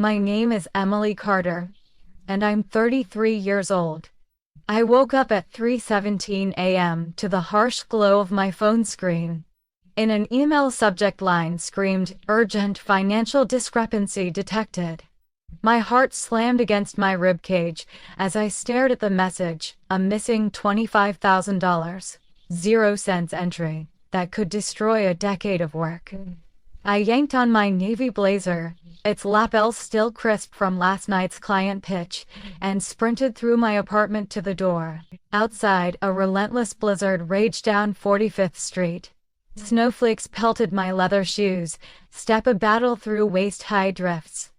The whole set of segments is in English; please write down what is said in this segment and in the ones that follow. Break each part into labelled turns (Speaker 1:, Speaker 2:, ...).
Speaker 1: My name is Emily Carter, and I'm 33 years old. I woke up at 3:17 a.m. to the harsh glow of my phone screen. In an email subject line screamed, "Urgent financial discrepancy detected." My heart slammed against my ribcage as I stared at the message, a missing $25,000, 0 cents entry that could destroy a decade of work. I yanked on my navy blazer, its lapels still crisp from last night's client pitch, and sprinted through my apartment to the door. Outside, a relentless blizzard raged down 45th Street. Snowflakes pelted my leather shoes, step-a battle through waist-high drifts.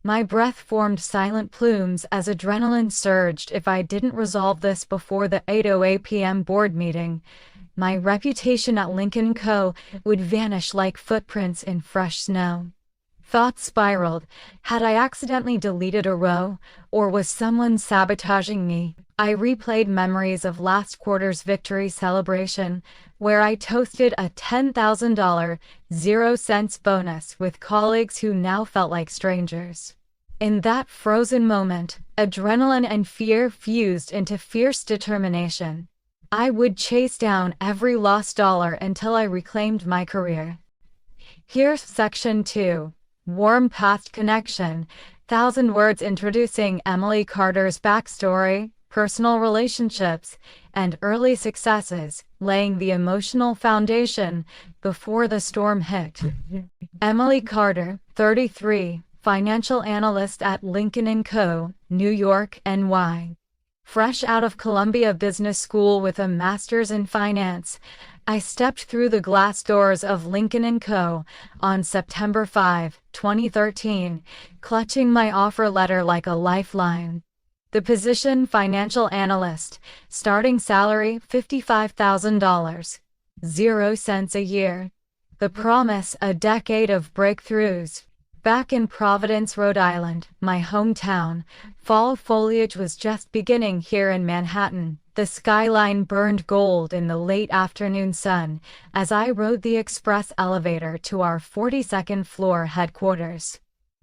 Speaker 1: My breath formed silent plumes as adrenaline surged. If I didn't resolve this before the 8:08 p.m. board meeting, my reputation at Lincoln & Co. would vanish like footprints in fresh snow. Thoughts spiraled. Had I accidentally deleted a row, or was someone sabotaging me? I replayed memories of last quarter's victory celebration, where I toasted a $10,000, 0 cents bonus with colleagues who now felt like strangers. In that frozen moment, adrenaline and fear fused into fierce determination. I would chase down every lost dollar until I reclaimed my career. Here's Section 2. Warm Past Connection. 1,000 words introducing Emily Carter's backstory, personal relationships, and early successes, laying the emotional foundation before the storm hit. Emily Carter, 33, financial analyst at Lincoln & Co., New York, NY. Fresh out of Columbia Business School with a master's in finance, I stepped through the glass doors of Lincoln & Co. on September 5, 2013, clutching my offer letter like a lifeline. The position, financial analyst, starting salary $55,000, 0 cents a year. The promise, a decade of breakthroughs. Back in Providence, Rhode Island, my hometown, fall foliage was just beginning here in Manhattan. The skyline burned gold in the late afternoon sun as I rode the express elevator to our 42nd floor headquarters.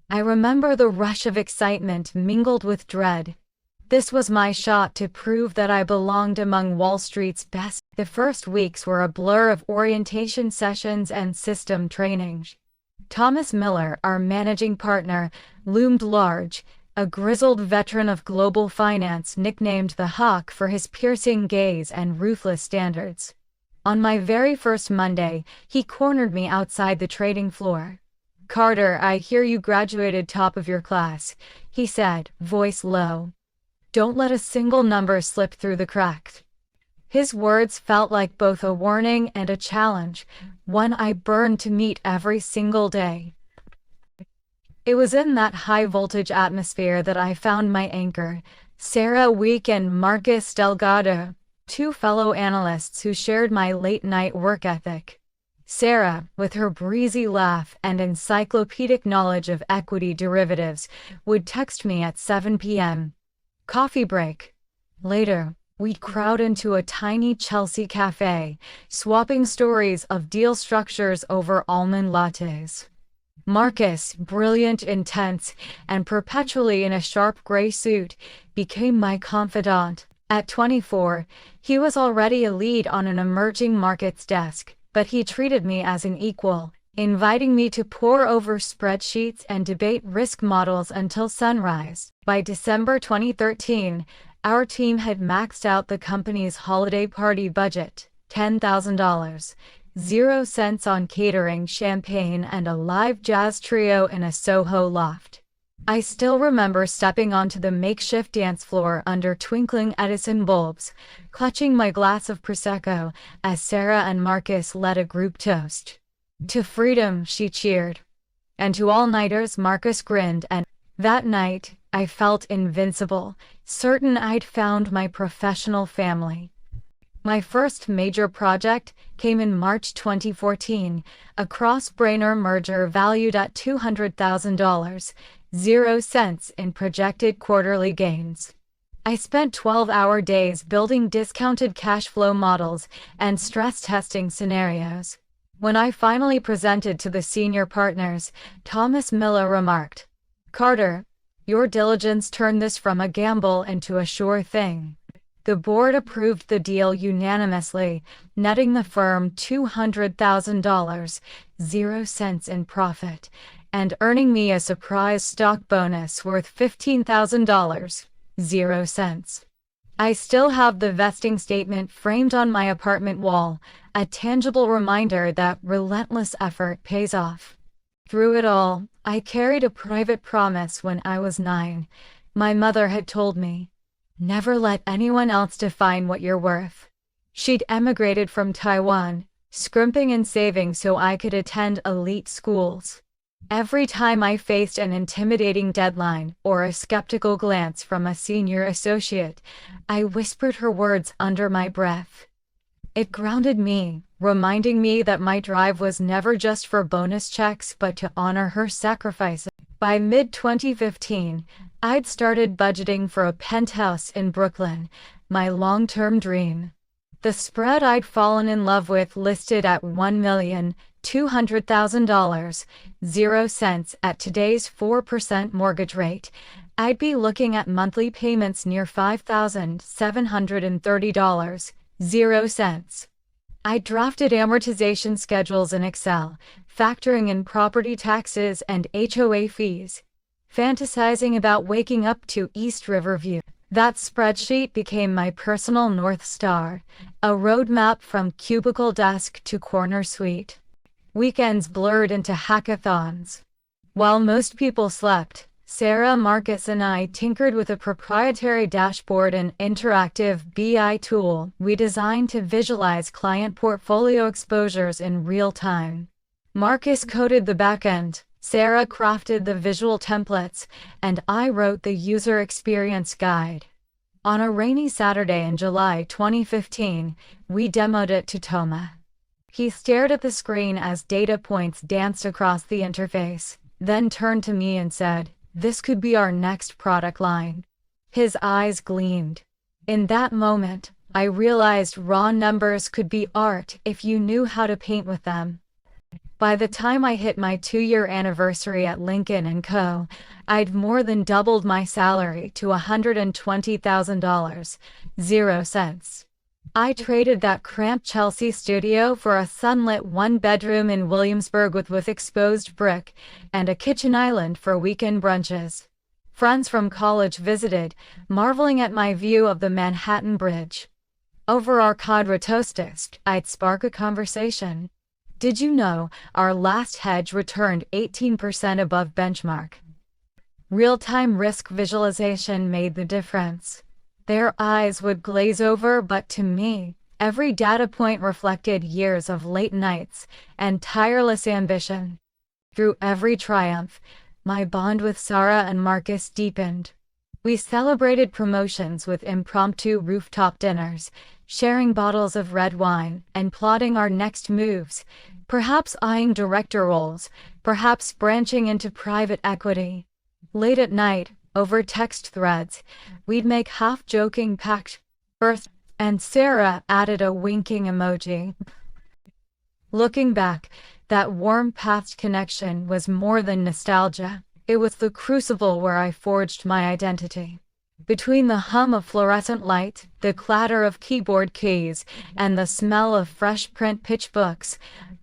Speaker 1: I remember the rush of excitement mingled with dread. This was my shot to prove that I belonged among Wall Street's best. The first weeks were a blur of orientation sessions and system training. Thomas Miller, our managing partner, loomed large, a grizzled veteran of global finance nicknamed the Hawk for his piercing gaze and ruthless standards. On my very first Monday, he cornered me outside the trading floor. "Carter, I hear you graduated top of your class," he said, voice low. "Don't let a single number slip through the cracks." His words felt like both a warning and a challenge, one I burned to meet every single day. It was in that high-voltage atmosphere that I found my anchor, Sarah Week and Marcus Delgado, two fellow analysts who shared my late-night work ethic. Sarah, with her breezy laugh and encyclopedic knowledge of equity derivatives, would text me at 7 p.m. "Coffee break." Later, we'd crowd into a tiny Chelsea cafe, swapping stories of deal structures over almond lattes. Marcus, brilliant, intense, and perpetually in a sharp gray suit, became my confidant. At 24, he was already a lead on an emerging markets desk, but he treated me as an equal, inviting me to pore over spreadsheets and debate risk models until sunrise. By December 2013, our team had maxed out the company's holiday party budget, $10,000, 0 cents on catering, champagne, and a live jazz trio in a Soho loft. I still remember stepping onto the makeshift dance floor under twinkling Edison bulbs, clutching my glass of Prosecco as Sarah and Marcus led a group toast. "To freedom," she cheered. And to all-nighters, Marcus grinned, and that night, I felt invincible, certain I'd found my professional family. My first major project came in March 2014, a cross-brainer merger valued at $200,000, 0 cents in projected quarterly gains. I spent 12-hour days building discounted cash flow models and stress testing scenarios. When I finally presented to the senior partners, Thomas Miller remarked, Carter, your diligence turned this from a gamble into a sure thing. The board approved the deal unanimously, netting the firm $200,000, 0 cents in profit, and earning me a surprise stock bonus worth $15,000, 0 cents. I still have the vesting statement framed on my apartment wall, a tangible reminder that relentless effort pays off. Through it all, I carried a private promise when I was 9. My mother had told me, "Never let anyone else define what you're worth." She'd emigrated from Taiwan, scrimping and saving so I could attend elite schools. Every time I faced an intimidating deadline or a skeptical glance from a senior associate, I whispered her words under my breath. It grounded me, reminding me that my drive was never just for bonus checks but to honor her sacrifices. By mid-2015, I'd started budgeting for a penthouse in Brooklyn, my long-term dream. The spread I'd fallen in love with listed at $1,200,000, 0 cents at today's 4% mortgage rate. I'd be looking at monthly payments near $5,730, 0 cents. I drafted amortization schedules in Excel, factoring in property taxes and HOA fees, fantasizing about waking up to East Riverview. That spreadsheet became my personal North Star, a roadmap from cubicle desk to corner suite. Weekends blurred into hackathons. While most people slept, Sarah, Marcus, and I tinkered with a proprietary dashboard and interactive BI tool we designed to visualize client portfolio exposures in real time. Marcus coded the backend, Sarah crafted the visual templates, and I wrote the user experience guide. On a rainy Saturday in July 2015, we demoed it to Toma. He stared at the screen as data points danced across the interface, then turned to me and said, "This could be our next product line." His eyes gleamed. In that moment, I realized raw numbers could be art if you knew how to paint with them. By the time I hit my 2-year anniversary at Lincoln & Co., I'd more than doubled my salary to $120,000, 0 cents. I traded that cramped Chelsea studio for a sunlit one-bedroom in Williamsburg with exposed brick and a kitchen island for weekend brunches. Friends from college visited, marveling at my view of the Manhattan Bridge. Over our cadre toast, I'd spark a conversation. "Did you know our last hedge returned 18% above benchmark?" Real-time risk visualization made the difference. Their eyes would glaze over, but to me, every data point reflected years of late nights and tireless ambition. Through every triumph, my bond with Sarah and Marcus deepened. We celebrated promotions with impromptu rooftop dinners, sharing bottles of red wine and plotting our next moves, perhaps eyeing director roles, perhaps branching into private equity. Late at night, over text threads, we'd make half-joking pact birth, and Sarah added a winking emoji. Looking back, that warm past connection was more than nostalgia. It was the crucible where I forged my identity. Between the hum of fluorescent light, the clatter of keyboard keys, and the smell of fresh print pitch books,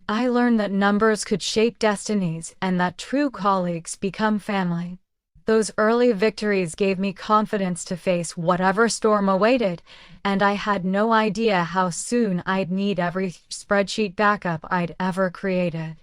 Speaker 1: I learned that numbers could shape destinies and that true colleagues become family. Those early victories gave me confidence to face whatever storm awaited, and I had no idea how soon I'd need every spreadsheet backup I'd ever created.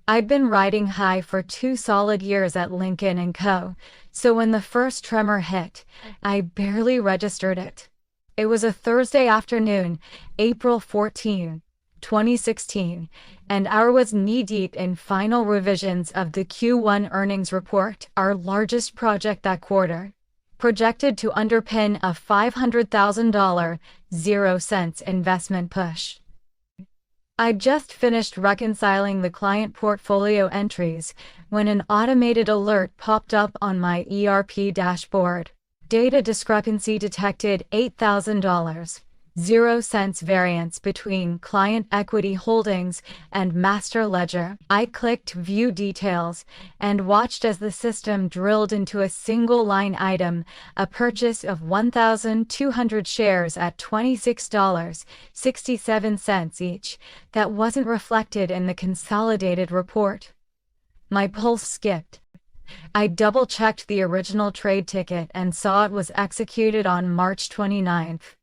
Speaker 1: I'd been riding high for 2 solid years at Lincoln & Co., so when the first tremor hit, I barely registered it. It was a Thursday afternoon, April 14, 2016, and I was knee-deep in final revisions of the Q1 earnings report, our largest project that quarter, projected to underpin a $500,000, 0 cents investment push. I'd just finished reconciling the client portfolio entries when an automated alert popped up on my ERP dashboard. Data discrepancy detected, $8,000, 0 cents variance between client equity holdings and master ledger. I clicked View Details and watched as the system drilled into a single line item, a purchase of 1,200 shares at $26.67 each, that wasn't reflected in the consolidated report. My pulse skipped. I double-checked the original trade ticket and saw it was executed on March 29th.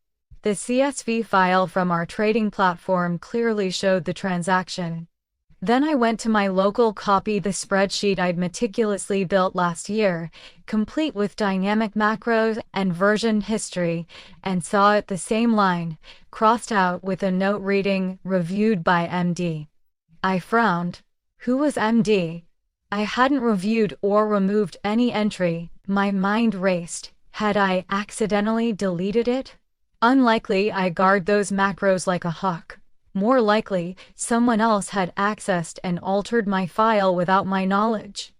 Speaker 1: The CSV file from our trading platform clearly showed the transaction. Then I went to my local copy the spreadsheet I'd meticulously built last year, complete with dynamic macros and version history, and saw it the same line, crossed out with a note reading, "Reviewed by MD." I frowned. Who was MD? I hadn't reviewed or removed any entry. My mind raced. Had I accidentally deleted it? Unlikely. I guard those macros like a hawk. More likely, someone else had accessed and altered my file without my knowledge.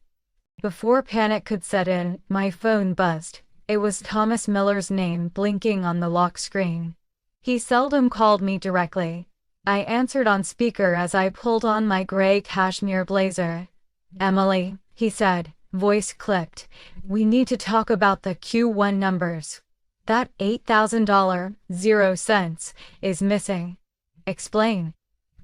Speaker 1: Before panic could set in, my phone buzzed. It was Thomas Miller's name blinking on the lock screen. He seldom called me directly. I answered on speaker as I pulled on my gray cashmere blazer. "Emily," he said, voice clipped, "we need to talk about the Q1 numbers. That $8,000, 0 cents, is missing." "Explain."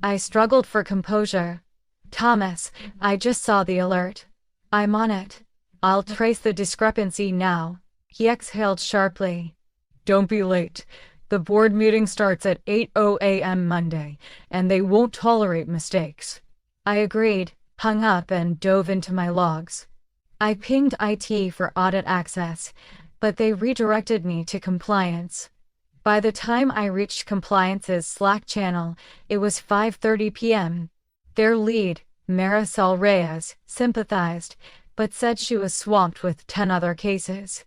Speaker 1: I struggled for composure. "Thomas, I just saw the alert. I'm on it. I'll trace the discrepancy now." He exhaled sharply. "Don't be late. The board meeting starts at 8:00 a.m. Monday, and they won't tolerate mistakes." I agreed, hung up, and dove into my logs. I pinged IT for audit access, but they redirected me to compliance. By the time I reached compliance's Slack channel, it was 5:30 p.m. Their lead, Marisol Reyes, sympathized, but said she was swamped with 10 other cases.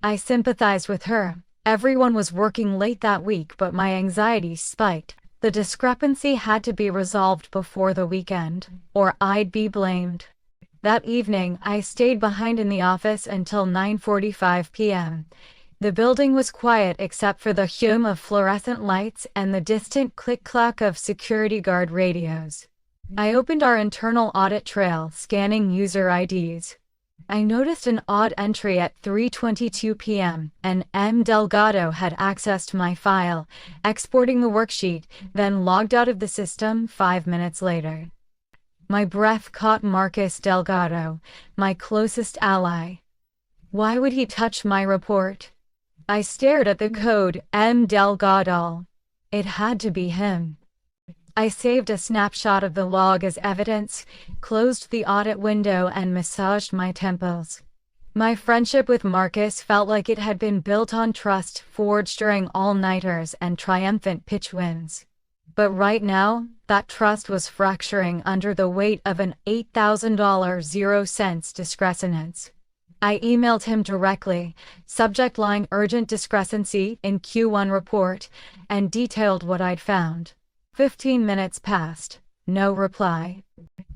Speaker 1: I sympathized with her. Everyone was working late that week, but my anxiety spiked. The discrepancy had to be resolved before the weekend, or I'd be blamed. That evening, I stayed behind in the office until 9:45 p.m. The building was quiet except for the hum of fluorescent lights and the distant click-clack of security guard radios. I opened our internal audit trail, scanning user IDs. I noticed an odd entry at 3:22 p.m., and M. Delgado had accessed my file, exporting the worksheet, then logged out of the system 5 minutes later. My breath caught. Marcus Delgado, my closest ally. Why would he touch my report? I stared at the code, M. Delgado. It had to be him. I saved a snapshot of the log as evidence, closed the audit window, and massaged my temples. My friendship with Marcus felt like it had been built on trust forged during all-nighters and triumphant pitch wins. But right now, that trust was fracturing under the weight of an $8,000 0 cents discrepancy. I emailed him directly, subject line "Urgent discrepancy in Q1 report," and detailed what I'd found. 15 minutes passed. No reply.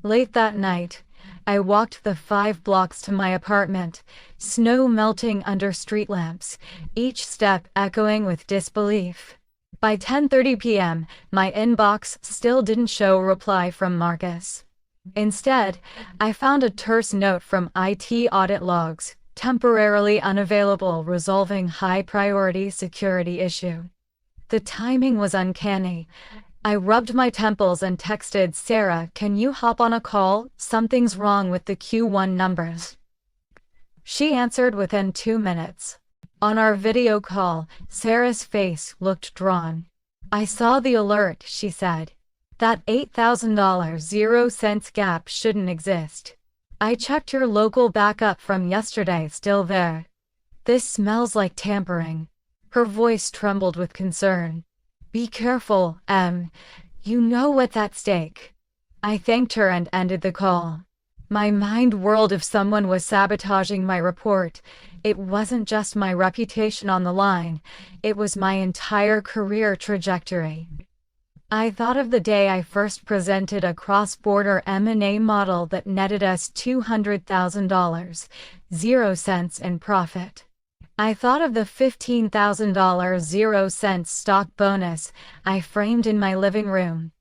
Speaker 1: Late that night, I walked the 5 blocks to my apartment, snow melting under street lamps, each step echoing with disbelief. By 10:30 p.m., my inbox still didn't show a reply from Marcus. Instead, I found a terse note from IT audit logs, temporarily unavailable, resolving high-priority security issue. The timing was uncanny. I rubbed my temples and texted Sarah, "Can you hop on a call? Something's wrong with the Q1 numbers." She answered within 2 minutes. On our video call, Sarah's face looked drawn. "I saw the alert," she said. "That $8,000 0 cents gap shouldn't exist. I checked your local backup from yesterday, still there. This smells like tampering." Her voice trembled with concern. "Be careful, Em. You know what's at stake." I thanked her and ended the call. My mind whirled. If someone was sabotaging my report, it wasn't just my reputation on the line, it was my entire career trajectory. I thought of the day I first presented a cross-border M&A model that netted us $200,000, 0 cents in profit. I thought of the $15,000 0-cent stock bonus I framed in my living room.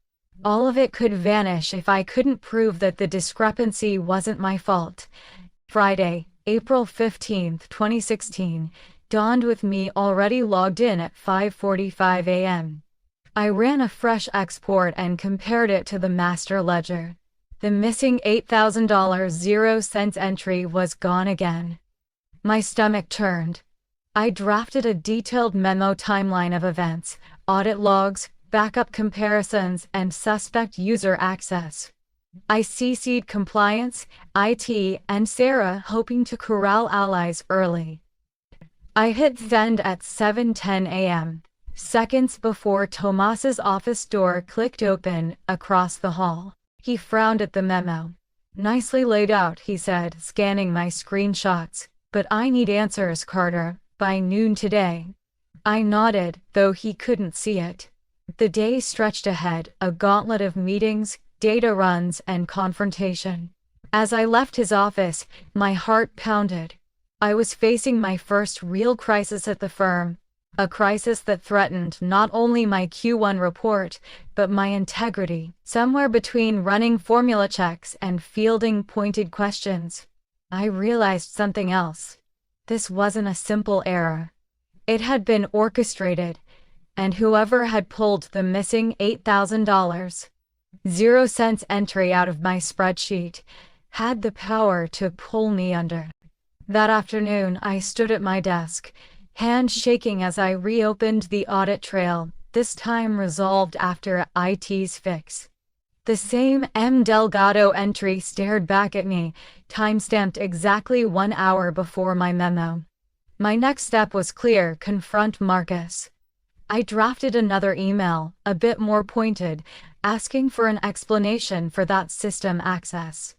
Speaker 1: All of it could vanish if I couldn't prove that the discrepancy wasn't my fault. Friday, April 15, 2016, dawned with me already logged in at 5:45 a.m. I ran a fresh export and compared it to the master ledger. The missing $8,000 0-cent entry was gone again. My stomach turned. I drafted a detailed memo timeline of events, audit logs, backup comparisons, and suspect user access. I CC'd compliance, IT, and Sarah, hoping to corral allies early. I hit send at 7:10 a.m., seconds before Tomas's office door clicked open across the hall. He frowned at the memo. "Nicely laid out," he said, scanning my screenshots. "But I need answers, Carter, by noon today." I nodded, though he couldn't see it. The day stretched ahead, a gauntlet of meetings, data runs, and confrontation. As I left his office, my heart pounded. I was facing my first real crisis at the firm, a crisis that threatened not only my Q1 report, but my integrity, somewhere between running formula checks and fielding pointed questions. I realized something else. This wasn't a simple error. It had been orchestrated, and whoever had pulled the missing $8,000 0-cent entry out of my spreadsheet had the power to pull me under. That afternoon, I stood at my desk, hand shaking as I reopened the audit trail, this time resolved after IT's fix. The same M. Delgado entry stared back at me, timestamped exactly 1 hour before my memo. My next step was clear: confront Marcus. I drafted another email, a bit more pointed, asking for an explanation for that system access.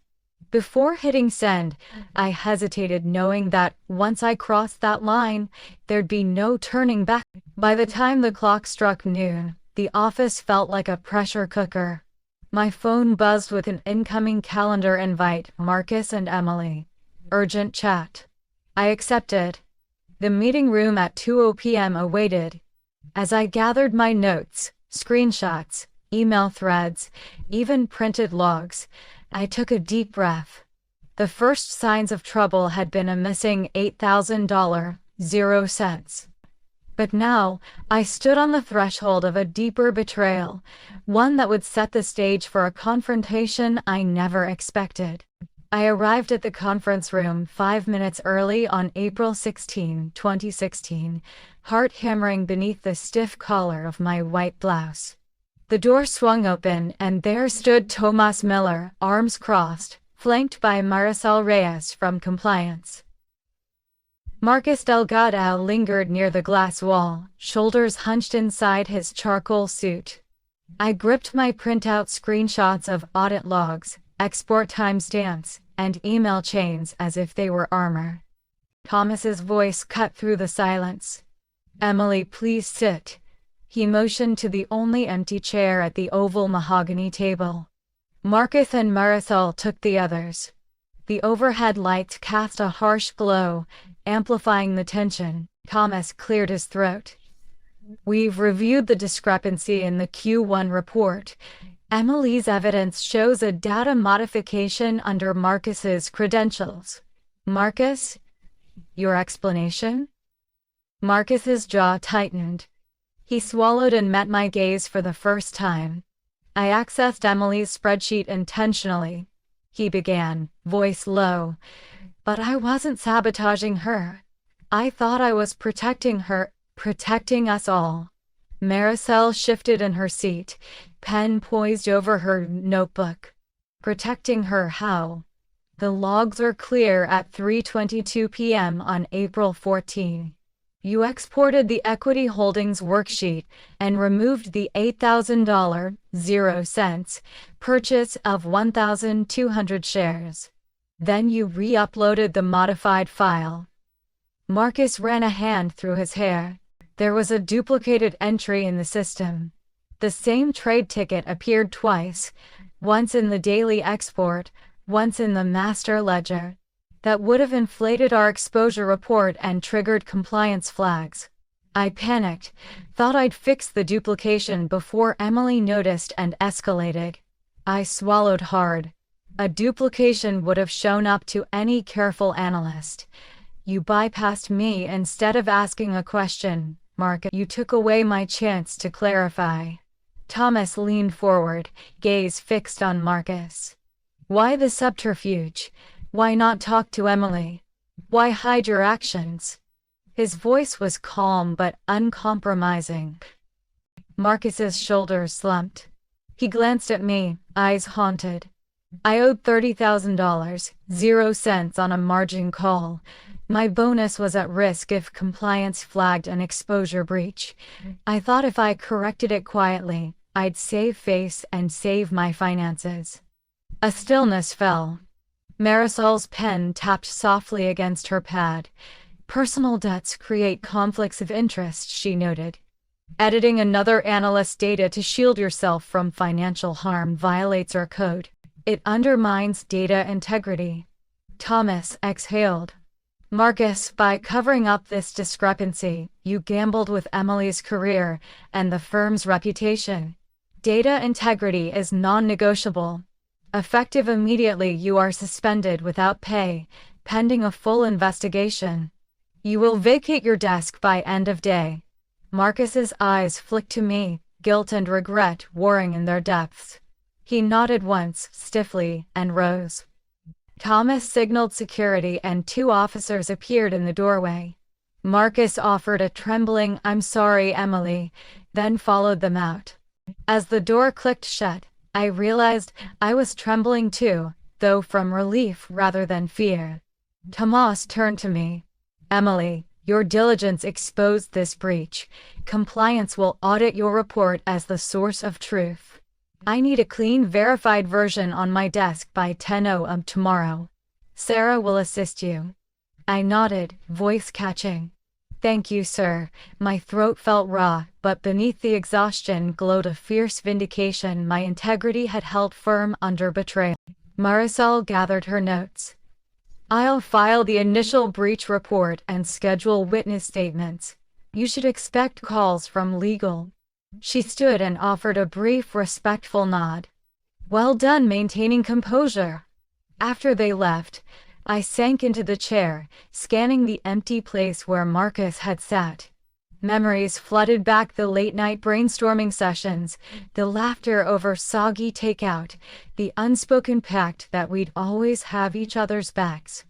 Speaker 1: Before hitting send, I hesitated, knowing that once I crossed that line, there'd be no turning back. By the time the clock struck noon, the office felt like a pressure cooker. My phone buzzed with an incoming calendar invite: Marcus and Emily. Urgent chat. I accepted. The meeting room at 2:00 p.m. awaited. As I gathered my notes, screenshots, email threads, even printed logs, I took a deep breath. The first signs of trouble had been a missing $8,000 0-cents. But now, I stood on the threshold of a deeper betrayal, one that would set the stage for a confrontation I never expected. I arrived at the conference room 5 minutes early on April 16, 2016, heart hammering beneath the stiff collar of my white blouse. The door swung open, and there stood Tomas Miller, arms crossed, flanked by Marisol Reyes from compliance. Marcus Delgado lingered near the glass wall, shoulders hunched inside his charcoal suit. I gripped my printout screenshots of audit logs, export timestamps, and email chains as if they were armor. Thomas's voice cut through the silence. "Emily, please sit." He motioned to the only empty chair at the oval mahogany table. Marcus and Marisol took the others. The overhead lights cast a harsh glow, amplifying the tension. Thomas cleared his throat. "We've reviewed the discrepancy in the Q1 report. Emily's evidence shows a data modification under Marcus's credentials." "Marcus? Your explanation?" Marcus's jaw tightened. He swallowed and met my gaze for the first time. "I accessed Emily's spreadsheet intentionally," he began, voice low. "But I wasn't sabotaging her. I thought I was protecting her, protecting us all." Marisol shifted in her seat, pen poised over her notebook. "Protecting her how?" "The logs are clear at 3:22 p.m. on April 14. You exported the equity holdings worksheet and removed the $8,000 0-cents purchase of 1,200 shares. Then you re-uploaded the modified file." Marcus ran a hand through his hair. "There was a duplicated entry in the system. The same trade ticket appeared twice, once in the daily export, once in the master ledger. That would have inflated our exposure report and triggered compliance flags. I panicked, thought I'd fix the duplication before Emily noticed and escalated. I swallowed hard. A duplication would have shown up to any careful analyst. You bypassed me instead of asking a question, Mark. You took away my chance to clarify. Thomas leaned forward, gaze fixed on Marcus. Why the subterfuge? Why not talk to Emily? Why hide your actions? His voice was calm but uncompromising. Marcus's shoulders slumped. He glanced at me, eyes haunted. I owed $30,000, 0 cents on a margin call. My bonus was at risk if compliance flagged an exposure breach. I thought if I corrected it quietly, I'd save face and save my finances. A stillness fell. Marisol's pen tapped softly against her pad. Personal debts create conflicts of interest, she noted. Editing another analyst's data to shield yourself from financial harm violates our code. It undermines data integrity. Thomas exhaled. Marcus, by covering up this discrepancy, you gambled with Emily's career and the firm's reputation. Data integrity is non-negotiable. Effective immediately, you are suspended without pay, pending a full investigation. You will vacate your desk by end of day. Marcus's eyes flicked to me, guilt and regret warring in their depths. He nodded once, stiffly, and rose. Thomas signaled security and 2 officers appeared in the doorway. Marcus offered a trembling "I'm sorry, Emily," then followed them out. As the door clicked shut, I realized I was trembling too, though from relief rather than fear. Thomas turned to me. Emily, your diligence exposed this breach. Compliance will audit your report as the source of truth. I need a clean, verified version on my desk by 10 a.m. tomorrow. Sarah will assist you. I nodded, voice catching. Thank you, sir. My throat felt raw, but beneath the exhaustion glowed a fierce vindication my integrity had held firm under betrayal. Marisol gathered her notes. I'll file the initial breach report and schedule witness statements. You should expect calls from legal. She stood and offered a brief, respectful nod. Well done maintaining composure. After they left, I sank into the chair, scanning the empty place where Marcus had sat. Memories flooded back: the late-night brainstorming sessions, the laughter over soggy takeout, the unspoken pact that we'd always have each other's backs.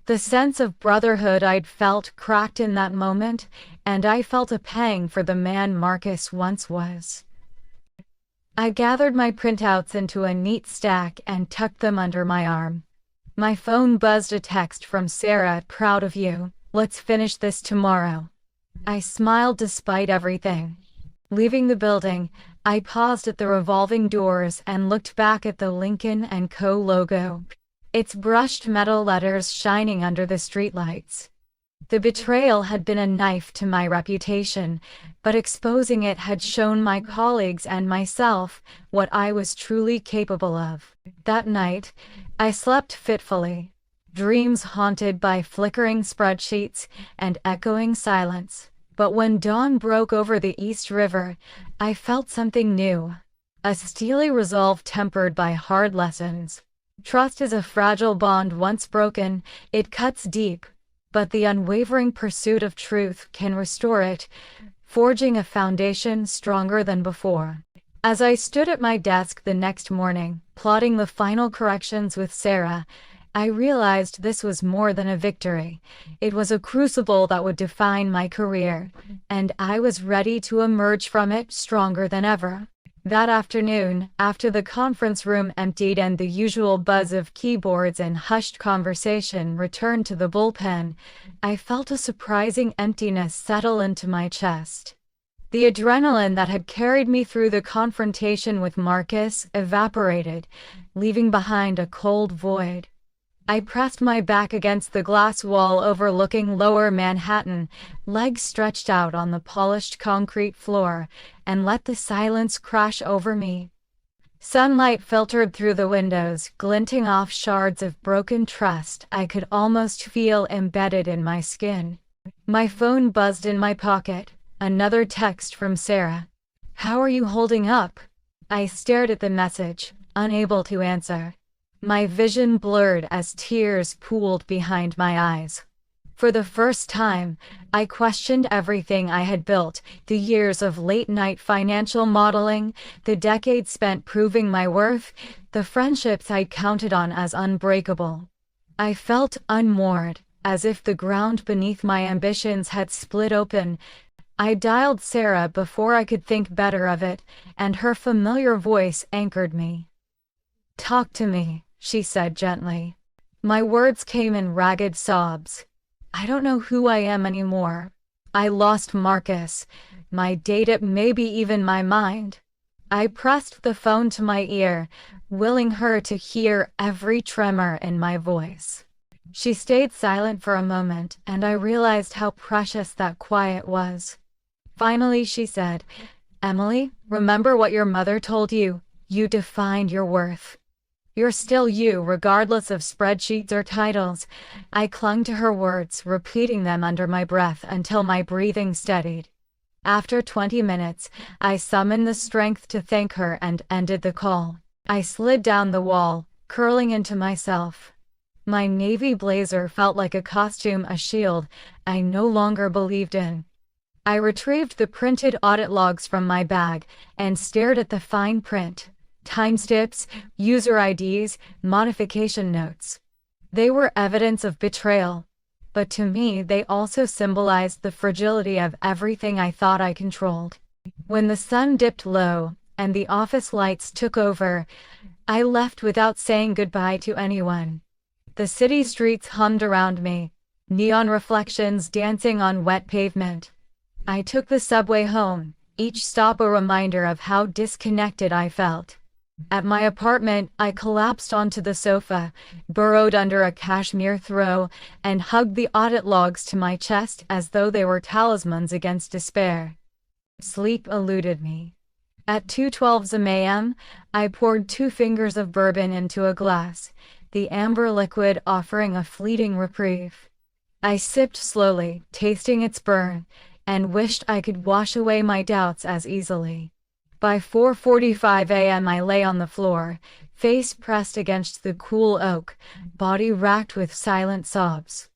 Speaker 1: The sense of brotherhood I'd felt cracked in that moment, and I felt a pang for the man Marcus once was. I gathered my printouts into a neat stack and tucked them under my arm. My phone buzzed a text from Sarah: proud of you, let's finish this tomorrow. I smiled despite everything. Leaving the building, I paused at the revolving doors and looked back at the Lincoln & Co. logo. Its brushed metal letters shining under the streetlights. The betrayal had been a knife to my reputation, but exposing it had shown my colleagues and myself what I was truly capable of. That night, I slept fitfully, dreams haunted by flickering spreadsheets and echoing silence. But when dawn broke over the East River, I felt something new. A steely resolve tempered by hard lessons. Trust is a fragile bond. Once broken, it cuts deep, but the unwavering pursuit of truth can restore it, forging a foundation stronger than before. As I stood at my desk the next morning, plotting the final corrections with Sarah, I realized this was more than a victory. It was a crucible that would define my career, and I was ready to emerge from it stronger than ever. That afternoon, after the conference room emptied and the usual buzz of keyboards and hushed conversation returned to the bullpen, I felt a surprising emptiness settle into my chest. The adrenaline that had carried me through the confrontation with Marcus evaporated, leaving behind a cold void. I pressed my back against the glass wall overlooking Lower Manhattan, legs stretched out on the polished concrete floor, and let the silence crash over me. Sunlight filtered through the windows, glinting off shards of broken trust I could almost feel embedded in my skin. My phone buzzed in my pocket. Another text from Sarah. "How are you holding up?" I stared at the message, unable to answer. My vision blurred as tears pooled behind my eyes. For the first time, I questioned everything I had built, the years of late-night financial modeling, the decades spent proving my worth, the friendships I'd counted on as unbreakable. I felt unmoored, as if the ground beneath my ambitions had split open. I dialed Sarah before I could think better of it, and her familiar voice anchored me. "Talk to me," she said gently. My words came in ragged sobs. "I don't know who I am anymore. I lost Marcus, my data, maybe even my mind." I pressed the phone to my ear, willing her to hear every tremor in my voice. She stayed silent for a moment, and I realized how precious that quiet was. Finally, she said, "Emily, remember what your mother told you. You defined your worth. You're still you, regardless of spreadsheets or titles." I clung to her words, repeating them under my breath until my breathing steadied. After 20 minutes, I summoned the strength to thank her and ended the call. I slid down the wall, curling into myself. My navy blazer felt like a costume, a shield I no longer believed in. I retrieved the printed audit logs from my bag and stared at the fine print. Timestamps, user IDs, modification notes. They were evidence of betrayal, but to me they also symbolized the fragility of everything I thought I controlled. When the sun dipped low and the office lights took over, I left without saying goodbye to anyone. The city streets hummed around me, neon reflections dancing on wet pavement. I took the subway home, each stop a reminder of how disconnected I felt. At my apartment, I collapsed onto the sofa, burrowed under a cashmere throw, and hugged the audit logs to my chest as though they were talismans against despair. Sleep eluded me. At 2:12 a.m., I poured 2 fingers of bourbon into a glass, the amber liquid offering a fleeting reprieve. I sipped slowly, tasting its burn, and wished I could wash away my doubts as easily. By 4:45 a.m. I lay on the floor, face pressed against the cool oak, body racked with silent sobs.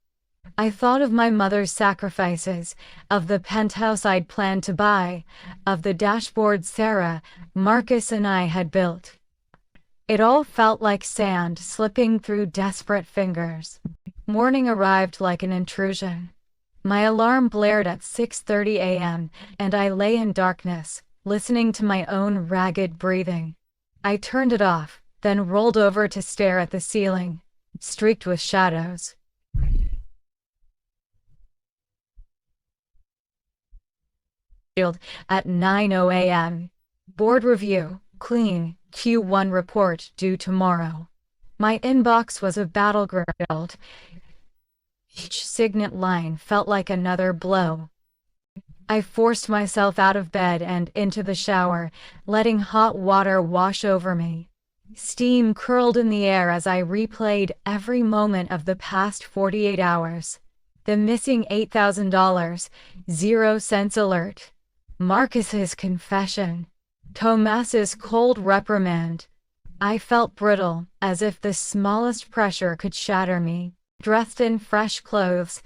Speaker 1: I thought of my mother's sacrifices, of the penthouse I'd planned to buy, of the dashboard Sarah, Marcus and I had built. It all felt like sand slipping through desperate fingers. Morning arrived like an intrusion. My alarm blared at 6:30 a.m., and I lay in darkness, listening to my own ragged breathing. I turned it off, then rolled over to stare at the ceiling, streaked with shadows. At 9:00 a.m. Board review, clean, Q1 report due tomorrow. My inbox was a battleground. Each signet line felt like another blow. I forced myself out of bed and into the shower, letting hot water wash over me. Steam curled in the air as I replayed every moment of the past 48 hours. The missing $8,000, 0 cents alert. Marcus's confession. Tomas's cold reprimand. I felt brittle, as if the smallest pressure could shatter me. Dressed in fresh clothes,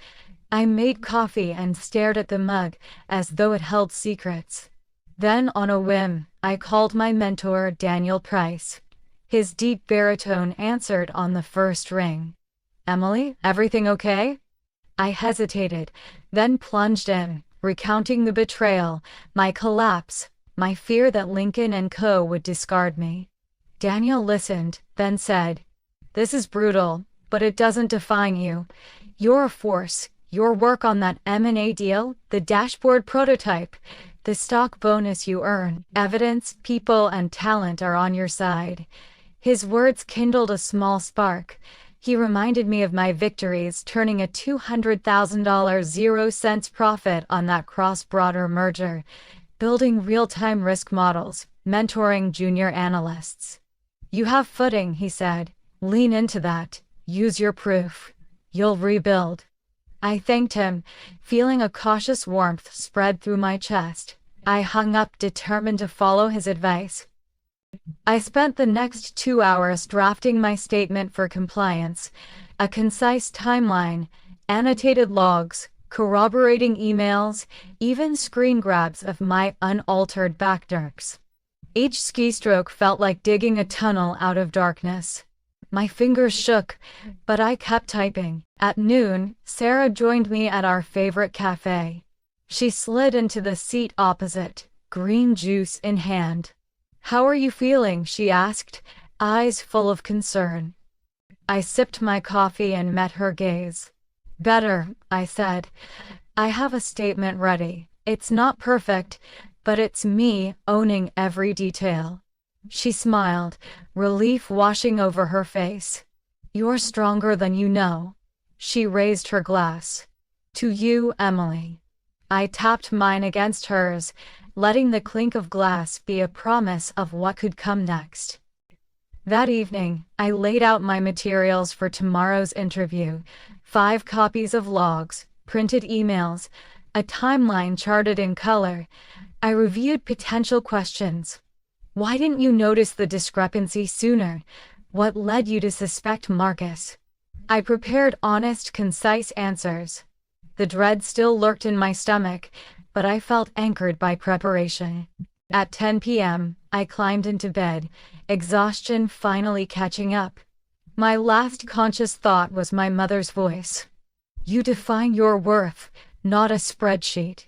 Speaker 1: I made coffee and stared at the mug as though it held secrets. Then, on a whim, I called my mentor, Daniel Price. His deep baritone answered on the first ring. "Emily, everything okay?" I hesitated, then plunged in, recounting the betrayal, my collapse, my fear that Lincoln and Co. would discard me. Daniel listened, then said, "This is brutal, but it doesn't define you. You're a force. Your work on that M&A deal, the dashboard prototype, the stock bonus you earn, evidence, people, and talent are on your side." His words kindled a small spark. He reminded me of my victories, turning a $200,000 0 cents profit on that cross-border merger, building real-time risk models, mentoring junior analysts. You have footing, he said. Lean into that. Use your proof. You'll rebuild. I thanked him, feeling a cautious warmth spread through my chest. I hung up, determined to follow his advice. I spent the next 2 hours drafting my statement for compliance, a concise timeline, annotated logs, corroborating emails, even screen grabs of my unaltered backmarks. Each keystroke felt like digging a tunnel out of darkness. My fingers shook, but I kept typing. At noon, Sarah joined me at our favorite cafe. She slid into the seat opposite, green juice in hand. "How are you feeling?" she asked, eyes full of concern. I sipped my coffee and met her gaze. "Better," I said. "I have a statement ready. It's not perfect, but it's me owning every detail." She smiled, relief washing over her face. "You're stronger than you know." She raised her glass. "To you, Emily." I tapped mine against hers, letting the clink of glass be a promise of what could come next. That evening, I laid out my materials for tomorrow's interview: 5 copies of logs, printed emails, a timeline charted in color. I reviewed potential questions. Why didn't you notice the discrepancy sooner? What led you to suspect Marcus? I prepared honest, concise answers. The dread still lurked in my stomach, but I felt anchored by preparation. At 10 p.m., I climbed into bed, exhaustion finally catching up. My last conscious thought was my mother's voice. "You define your worth, not a spreadsheet."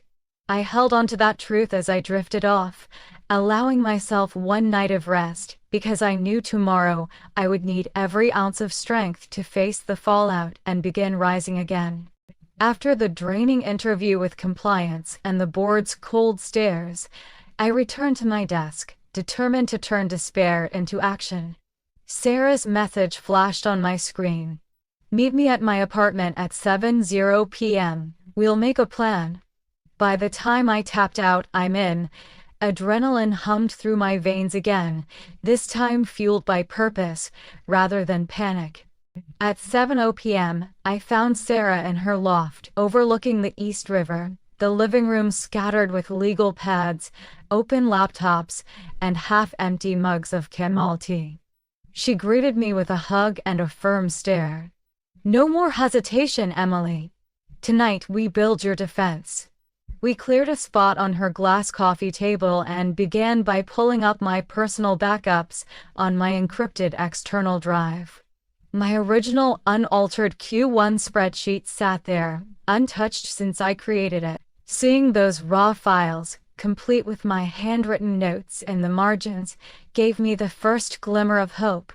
Speaker 1: I held on to that truth as I drifted off, allowing myself one night of rest, because I knew tomorrow I would need every ounce of strength to face the fallout and begin rising again. After the draining interview with compliance and the board's cold stares, I returned to my desk, determined to turn despair into action. Sarah's message flashed on my screen. "Meet me at my apartment at 7:00 p.m. We'll make a plan." By the time I tapped out "I'm in," adrenaline hummed through my veins again, this time fueled by purpose rather than panic. At 7:00 p.m., I found Sarah in her loft, overlooking the East River, the living room scattered with legal pads, open laptops, and half-empty mugs of chamomile tea. She greeted me with a hug and a firm stare. "No more hesitation, Emily. Tonight we build your defense." We cleared a spot on her glass coffee table and began by pulling up my personal backups on my encrypted external drive. My original unaltered Q1 spreadsheet sat there, untouched since I created it. Seeing those raw files, complete with my handwritten notes in the margins, gave me the first glimmer of hope.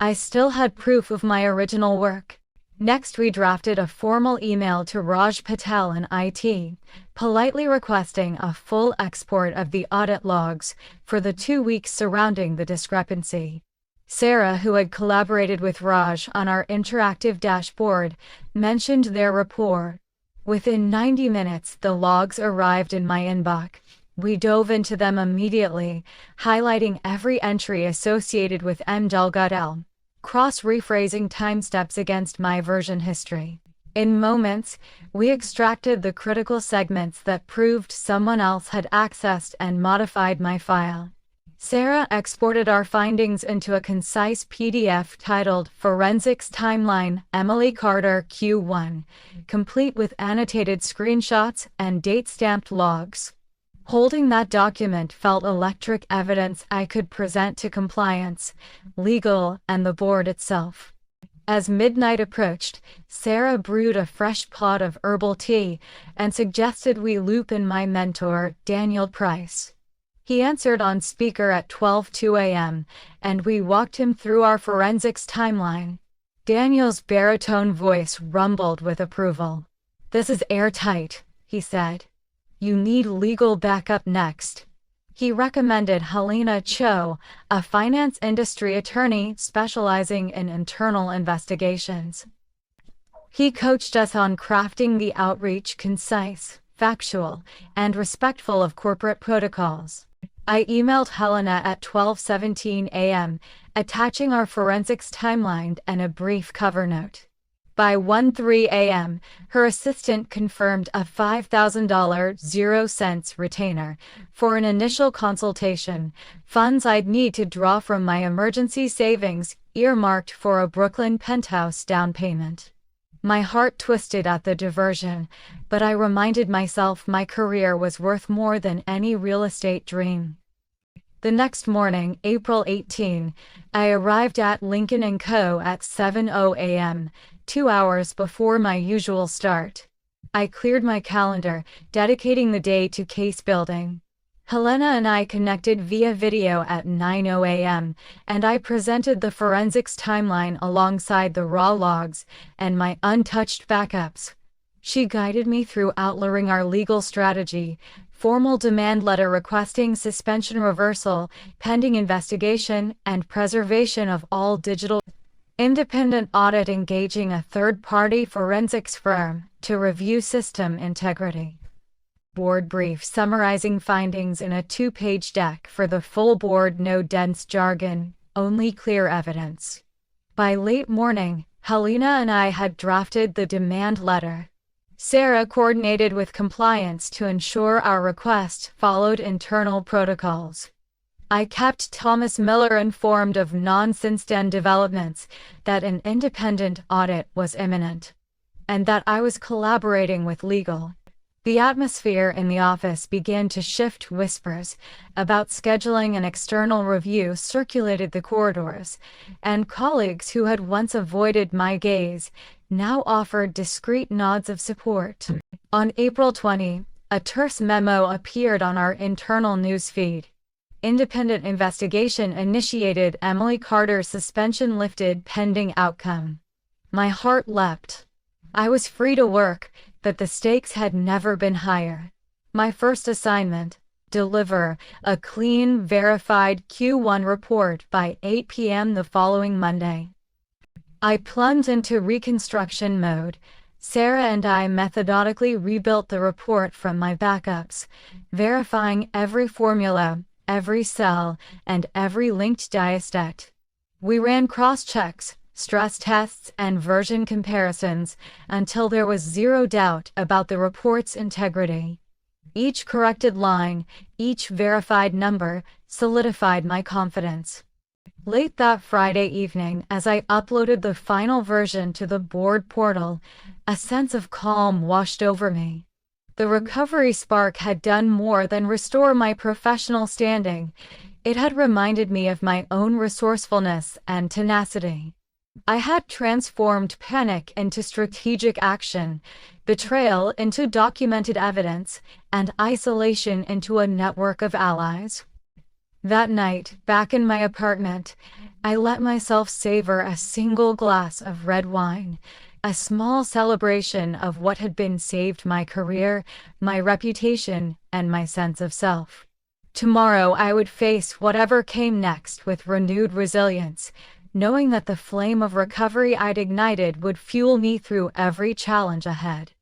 Speaker 1: I still had proof of my original work. Next, we drafted a formal email to Raj Patel in IT, politely requesting a full export of the audit logs for the 2 weeks surrounding the discrepancy. Sarah, who had collaborated with Raj on our interactive dashboard, mentioned their rapport. Within 90 minutes, the logs arrived in my inbox. We dove into them immediately, highlighting every entry associated with M. cross-rephrasing timestamps against my version history. In moments, we extracted the critical segments that proved someone else had accessed and modified my file. Sarah exported our findings into a concise PDF titled Forensics Timeline Emily Carter Q1, complete with annotated screenshots and date-stamped logs. Holding that document felt electric evidence I could present to compliance, legal, and the board itself. As midnight approached, Sarah brewed a fresh pot of herbal tea and suggested we loop in my mentor, Daniel Price. He answered on speaker at 12:02 a.m., and we walked him through our forensics timeline. Daniel's baritone voice rumbled with approval. "This is airtight," he said. "You need legal backup next." He recommended Helena Cho, a finance industry attorney specializing in internal investigations. He coached us on crafting the outreach concise, factual, and respectful of corporate protocols. I emailed Helena at 12:17 a.m., attaching our forensics timeline and a brief cover note. By 1:03 a.m., her assistant confirmed a $5,000 0 cents retainer for an initial consultation, funds I'd need to draw from my emergency savings, earmarked for a Brooklyn penthouse down payment. My heart twisted at the diversion, but I reminded myself my career was worth more than any real estate dream. The next morning, April 18, I arrived at Lincoln & Co. at 7:00 a.m., 2 hours before my usual start. I cleared my calendar, dedicating the day to case building. Helena and I connected via video at 9:00 a.m., and I presented the forensics timeline alongside the raw logs and my untouched backups. She guided me through outlining our legal strategy, formal demand letter requesting suspension reversal, pending investigation, and preservation of all digital. Independent audit engaging a third-party forensics firm to review system integrity. Board brief summarizing findings in a 2-page deck for the full board. No dense jargon, only clear evidence. By late morning, Helena and I had drafted the demand letter. Sarah coordinated with compliance to ensure our request followed internal protocols. I kept Thomas Miller informed of non-since-then developments, that an independent audit was imminent, and that I was collaborating with legal. The atmosphere in the office began to shift. Whispers about scheduling an external review circulated the corridors, and colleagues who had once avoided my gaze now offered discreet nods of support. On April 20, a terse memo appeared on our internal newsfeed. Independent investigation initiated. Emily Carter's suspension lifted pending outcome. My heart leapt. I was free to work, but the stakes had never been higher. My first assignment: deliver a clean, verified Q1 report by 8 p.m. the following Monday. I plunged into reconstruction mode. Sarah and I methodically rebuilt the report from my backups, verifying every formula, every cell, and every linked diastat. We ran cross-checks, stress tests, and version comparisons until there was zero doubt about the report's integrity. Each corrected line, each verified number, solidified my confidence. Late that Friday evening, as I uploaded the final version to the board portal, a sense of calm washed over me. The recovery spark had done more than restore my professional standing. It had reminded me of my own resourcefulness and tenacity. I had transformed panic into strategic action, betrayal into documented evidence, and isolation into a network of allies. That night, back in my apartment, I let myself savor a single glass of red wine, a small celebration of what had been saved: my career, my reputation, and my sense of self. Tomorrow I would face whatever came next with renewed resilience, knowing that the flame of recovery I'd ignited would fuel me through every challenge ahead.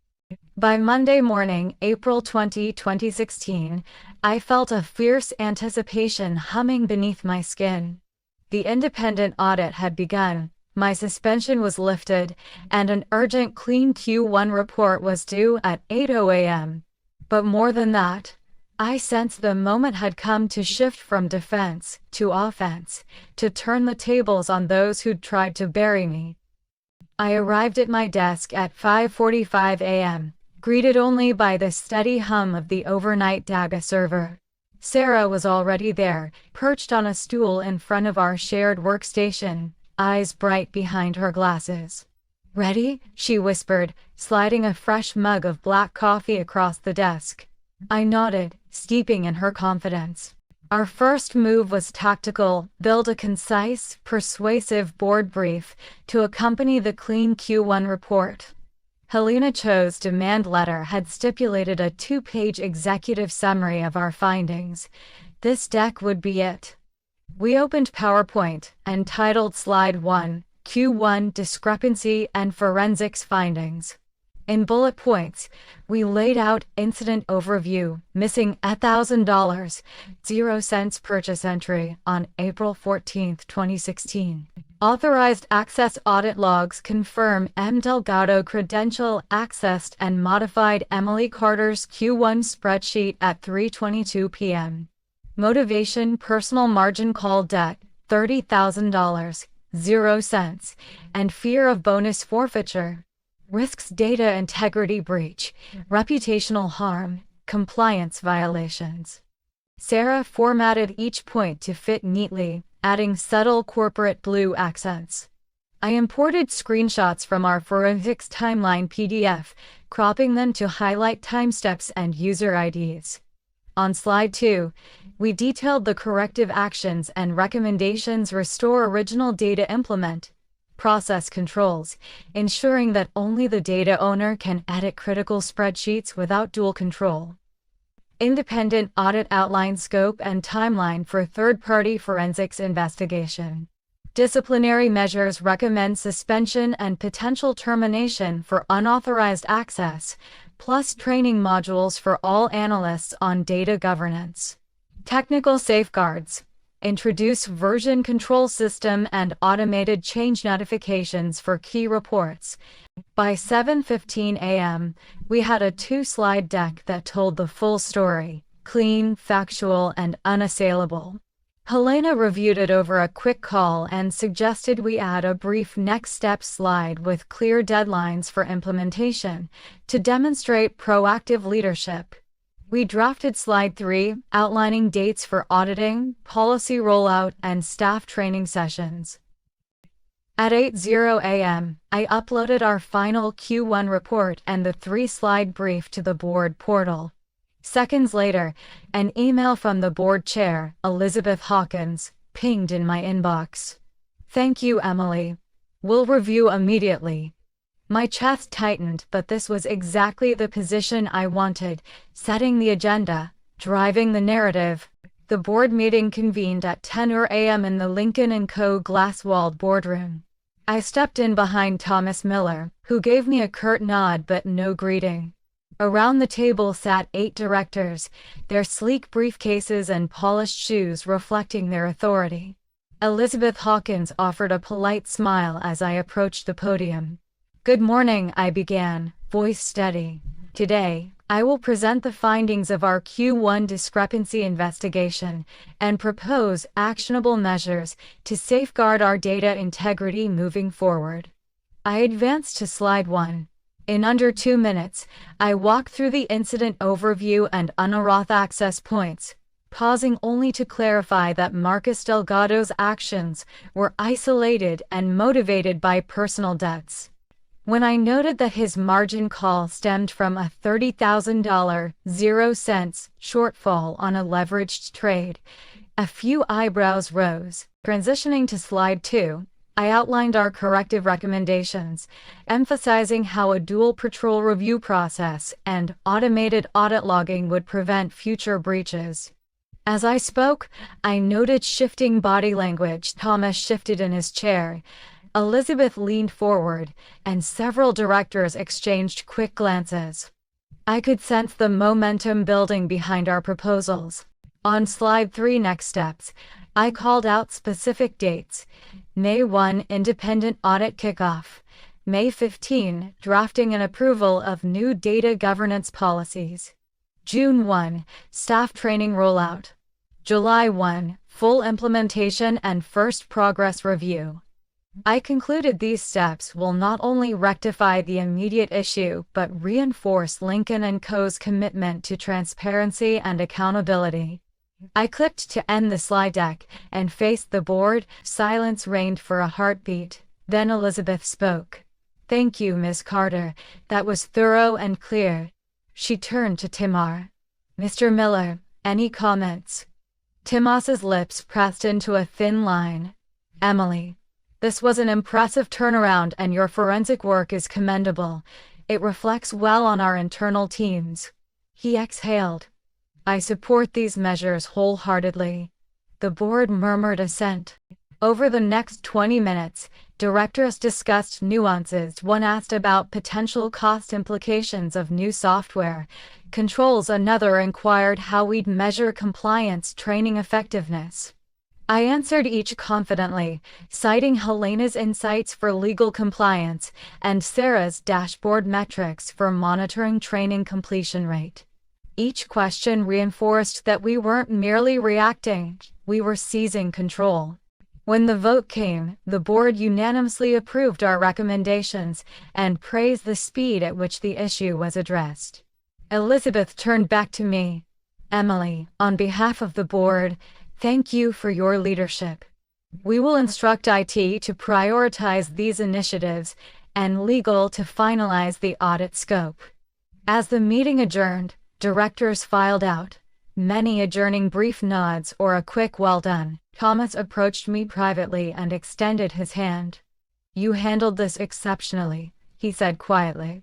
Speaker 1: By Monday morning, April 20, 2016, I felt a fierce anticipation humming beneath my skin. The independent audit had begun, my suspension was lifted, and an urgent clean Q1 report was due at 8:00 a.m. But more than that, I sensed the moment had come to shift from defense to offense, to turn the tables on those who'd tried to bury me. I arrived at my desk at 5:45 a.m., greeted only by the steady hum of the overnight data server. Sarah was already there, perched on a stool in front of our shared workstation, eyes bright behind her glasses. "Ready?" she whispered, sliding a fresh mug of black coffee across the desk. I nodded, steeping in her confidence. Our first move was tactical: build a concise, persuasive board brief to accompany the clean Q1 report. Helena Cho's demand letter had stipulated a 2-page executive summary of our findings. This deck would be it. We opened PowerPoint and titled Slide 1, Q1 Discrepancy and Forensics Findings. In bullet points, we laid out incident overview, missing $1,000, 0 cents purchase entry on April 14, 2016. Authorized access audit logs confirm M. Delgado credential accessed and modified Emily Carter's Q1 spreadsheet at 3:22 p.m. Motivation personal margin call debt, $30,000, 0 cents, and fear of bonus forfeiture. Risks data integrity breach, reputational harm, compliance violations. Sarah formatted each point to fit neatly, adding subtle corporate blue accents. I imported screenshots from our forensics timeline PDF, cropping them to highlight timesteps and user IDs. On slide 2, we detailed the corrective actions and recommendations restore original data implement. Process controls, ensuring that only the data owner can edit critical spreadsheets without dual control. Independent audit outline scope and timeline for third-party forensics investigation. Disciplinary measures recommend suspension and potential termination for unauthorized access, plus training modules for all analysts on data governance. Technical safeguards. Introduce version control system and automated change notifications for key reports. By 7:15 a.m., we had a 2-slide deck that told the full story, clean, factual, and unassailable. Helena reviewed it over a quick call and suggested we add a brief next step slide with clear deadlines for implementation to demonstrate proactive leadership. We drafted slide 3, outlining dates for auditing, policy rollout, and staff training sessions. At 8:00 a.m., I uploaded our final Q1 report and the 3-slide brief to the board portal. Seconds later, an email from the board chair, Elizabeth Hawkins, pinged in my inbox. "Thank you, Emily. We'll review immediately." My chest tightened, but this was exactly the position I wanted, setting the agenda, driving the narrative. The board meeting convened at 10 a.m. in the Lincoln & Co. glass-walled boardroom. I stepped in behind Thomas Miller, who gave me a curt nod but no greeting. Around the table sat 8 directors, their sleek briefcases and polished shoes reflecting their authority. Elizabeth Hawkins offered a polite smile as I approached the podium. "Good morning," I began, voice steady. "Today, I will present the findings of our Q1 discrepancy investigation and propose actionable measures to safeguard our data integrity moving forward." I advanced to slide 1. In under 2 minutes, I walked through the incident overview and unauthorized access points, pausing only to clarify that Marcus Delgado's actions were isolated and motivated by personal debts. When I noted that his margin call stemmed from a $30,000, 0 cents shortfall on a leveraged trade, a few eyebrows rose. Transitioning to slide 2, I outlined our corrective recommendations, emphasizing how a dual patrol review process and automated audit logging would prevent future breaches. As I spoke, I noted shifting body language. Thomas shifted in his chair. Elizabeth leaned forward, and several directors exchanged quick glances. I could sense the momentum building behind our proposals. On slide 3, next steps, I called out specific dates. May 1, independent audit kickoff. May 15, drafting and approval of new data governance policies. June 1, staff training rollout. July 1, full implementation and first progress review. I concluded these steps will not only rectify the immediate issue but reinforce Lincoln & Co.'s commitment to transparency and accountability. I clicked to end the slide deck and faced the board. Silence reigned for a heartbeat. Then Elizabeth spoke. "Thank you, Ms. Carter. That was thorough and clear." She turned to Timar. "Mr. Miller, any comments?" Timas's lips pressed into a thin line. "Emily, this was an impressive turnaround and your forensic work is commendable. It reflects well on our internal teams." He exhaled. "I support these measures wholeheartedly." The board murmured assent. Over the next 20 minutes, directors discussed nuances. One asked about potential cost implications of new software controls. Another inquired how we'd measure compliance training effectiveness. I answered each confidently, citing Helena's insights for legal compliance and Sarah's dashboard metrics for monitoring training completion rate. Each question reinforced that we weren't merely reacting, we were seizing control. When the vote came, the board unanimously approved our recommendations and praised the speed at which the issue was addressed. Elizabeth turned back to me. "Emily, on behalf of the board, thank you for your leadership. We will instruct IT to prioritize these initiatives and legal to finalize the audit scope." As the meeting adjourned, directors filed out, many adjourning brief nods or a quick "well done." Thomas approached me privately and extended his hand. "You handled this exceptionally," he said quietly.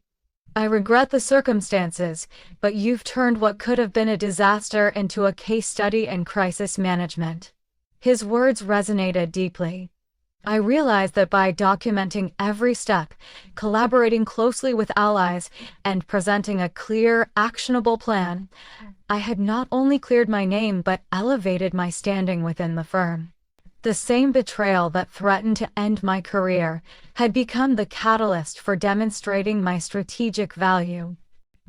Speaker 1: "I regret the circumstances, but you've turned what could have been a disaster into a case study in crisis management." His words resonated deeply. I realized that by documenting every step, collaborating closely with allies, and presenting a clear, actionable plan, I had not only cleared my name but elevated my standing within the firm. The same betrayal that threatened to end my career had become the catalyst for demonstrating my strategic value.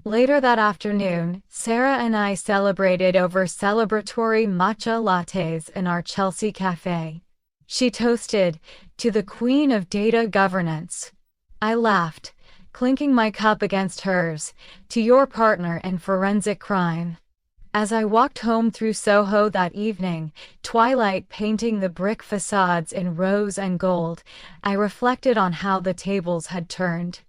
Speaker 1: Later that afternoon, Sarah and I celebrated over celebratory matcha lattes in our Chelsea cafe. She toasted, "To the Queen of Data Governance." I laughed, clinking my cup against hers, "To your partner in forensic crime." As I walked home through Soho that evening, twilight painting the brick facades in rose and gold, I reflected on how the tables had turned.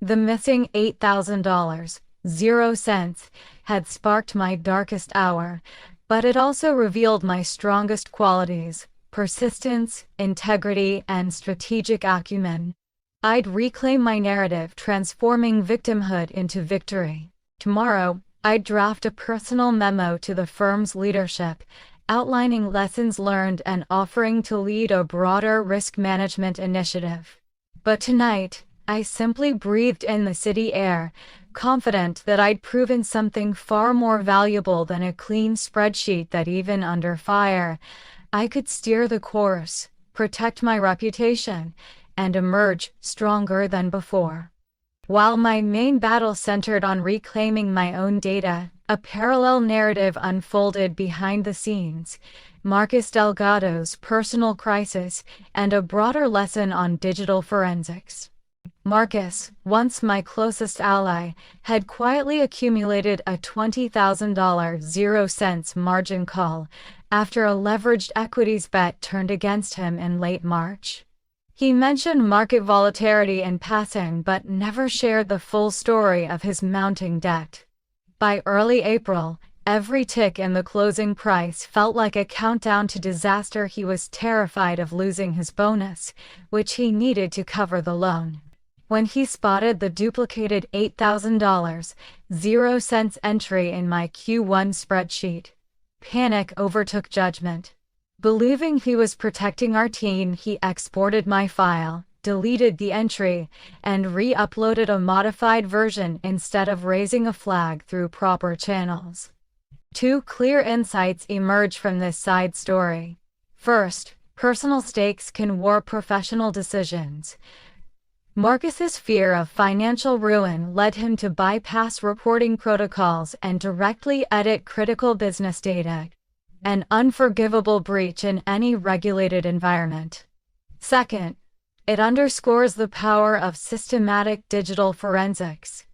Speaker 1: The missing $8,000, 0 cents, had sparked my darkest hour, but it also revealed my strongest qualities: persistence, integrity, and strategic acumen. I'd reclaim my narrative, transforming victimhood into victory. Tomorrow, I'd draft a personal memo to the firm's leadership, outlining lessons learned and offering to lead a broader risk management initiative. But tonight, I simply breathed in the city air, confident that I'd proven something far more valuable than a clean spreadsheet that even under fire, I could steer the course, protect my reputation, and emerge stronger than before. While my main battle centered on reclaiming my own data, a parallel narrative unfolded behind the scenes: Marcus Delgado's personal crisis and a broader lesson on digital forensics. Marcus, once my closest ally, had quietly accumulated a $20,000 0 cents margin call after a leveraged equities bet turned against him in late March. He mentioned market volatility in passing but never shared the full story of his mounting debt. By early April, every tick in the closing price felt like a countdown to disaster. He was terrified of losing his bonus, which he needed to cover the loan. When he spotted the duplicated $8,000, 0 cents entry in my Q1 spreadsheet, panic overtook judgment. Believing he was protecting our team, he exported my file, deleted the entry, and re-uploaded a modified version instead of raising a flag through proper channels. Two clear insights emerge from this side story. First, personal stakes can warp professional decisions. Marcus's fear of financial ruin led him to bypass reporting protocols and directly edit critical business data, an unforgivable breach in any regulated environment. Second, it underscores the power of systematic digital forensics.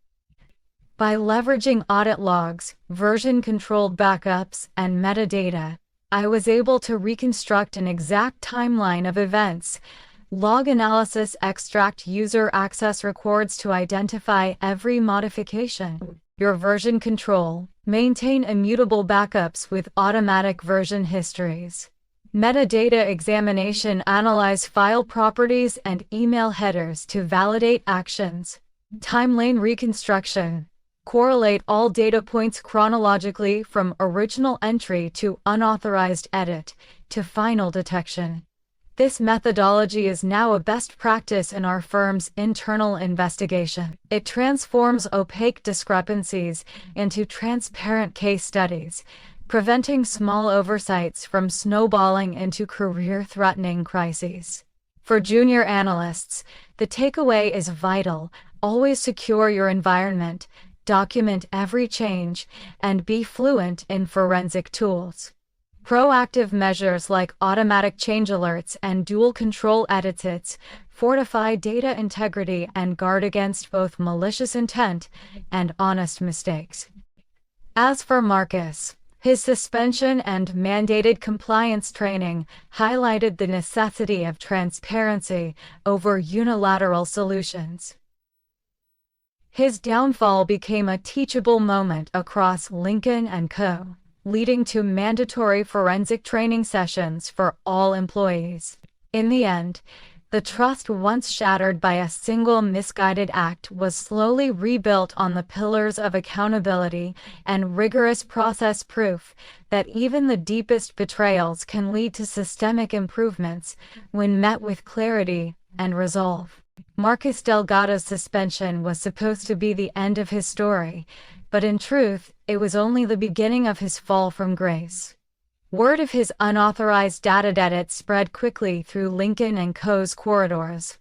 Speaker 1: By leveraging audit logs, version-controlled backups, and metadata, I was able to reconstruct an exact timeline of events, log analysis, extract user access records to identify every modification, your version control, maintain immutable backups with automatic version histories, metadata examination, analyze file properties and email headers to validate actions, timeline reconstruction, correlate all data points chronologically from original entry to unauthorized edit to final detection. This methodology is now a best practice in our firm's internal investigation. It transforms opaque discrepancies into transparent case studies, preventing small oversights from snowballing into career-threatening crises. For junior analysts, the takeaway is vital. Always secure your environment, document every change, and be fluent in forensic tools. Proactive measures like automatic change alerts and dual control edits fortify data integrity and guard against both malicious intent and honest mistakes. As for Marcus, his suspension and mandated compliance training highlighted the necessity of transparency over unilateral solutions. His downfall became a teachable moment across Lincoln & Co., leading to mandatory forensic training sessions for all employees. In the end, the trust once shattered by a single misguided act was slowly rebuilt on the pillars of accountability and rigorous process proof that even the deepest betrayals can lead to systemic improvements when met with clarity and resolve. Marcus Delgado's suspension was supposed to be the end of his story, but in truth, it was only the beginning of his fall from grace. Word of his unauthorized data edit spread quickly through Lincoln & Co.'s corridors.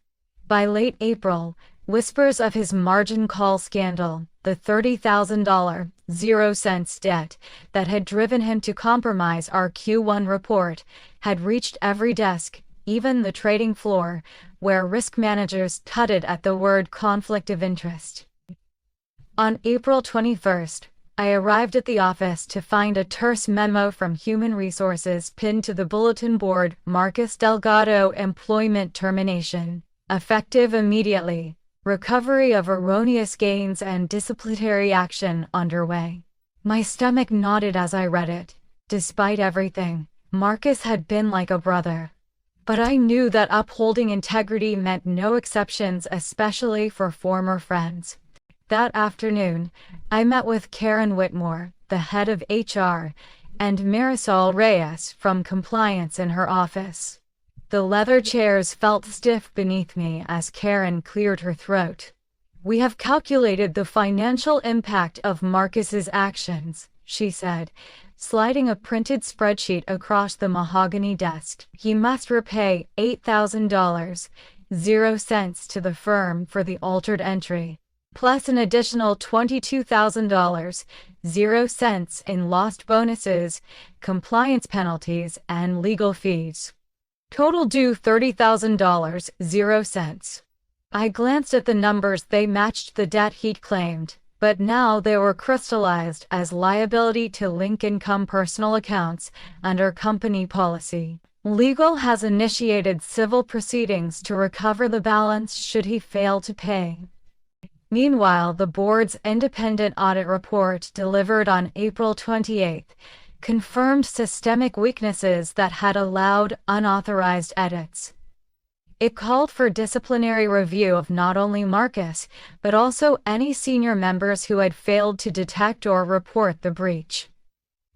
Speaker 1: By late April, whispers of his margin call scandal, the $30,000 0 cents debt that had driven him to compromise our Q1 report, had reached every desk, even the trading floor, where risk managers tutted at the word conflict of interest. On April 21st, I arrived at the office to find a terse memo from Human Resources pinned to the bulletin board: Marcus Delgado employment termination, effective immediately, recovery of erroneous gains and disciplinary action underway. My stomach knotted as I read it. Despite everything, Marcus had been like a brother. But I knew that upholding integrity meant no exceptions, especially for former friends. That afternoon, I met with Karen Whitmore, the head of HR, and Marisol Reyes from compliance in her office. The leather chairs felt stiff beneath me as Karen cleared her throat. "We have calculated the financial impact of Marcus's actions," she said, sliding a printed spreadsheet across the mahogany desk. "He must repay $8,000 0 cents to the firm for the altered entry, plus an additional $22,000 0 cents in lost bonuses, compliance penalties, and legal fees. Total due $30,000 0 cents. I glanced at the numbers. They matched the debt he'd claimed, but now they were crystallized as liability to Lincoln Cum personal accounts under company policy. Legal has initiated civil proceedings to recover the balance should he fail to pay." Meanwhile, the board's independent audit report delivered on April 28 confirmed systemic weaknesses that had allowed unauthorized edits. It called for disciplinary review of not only Marcus, but also any senior members who had failed to detect or report the breach.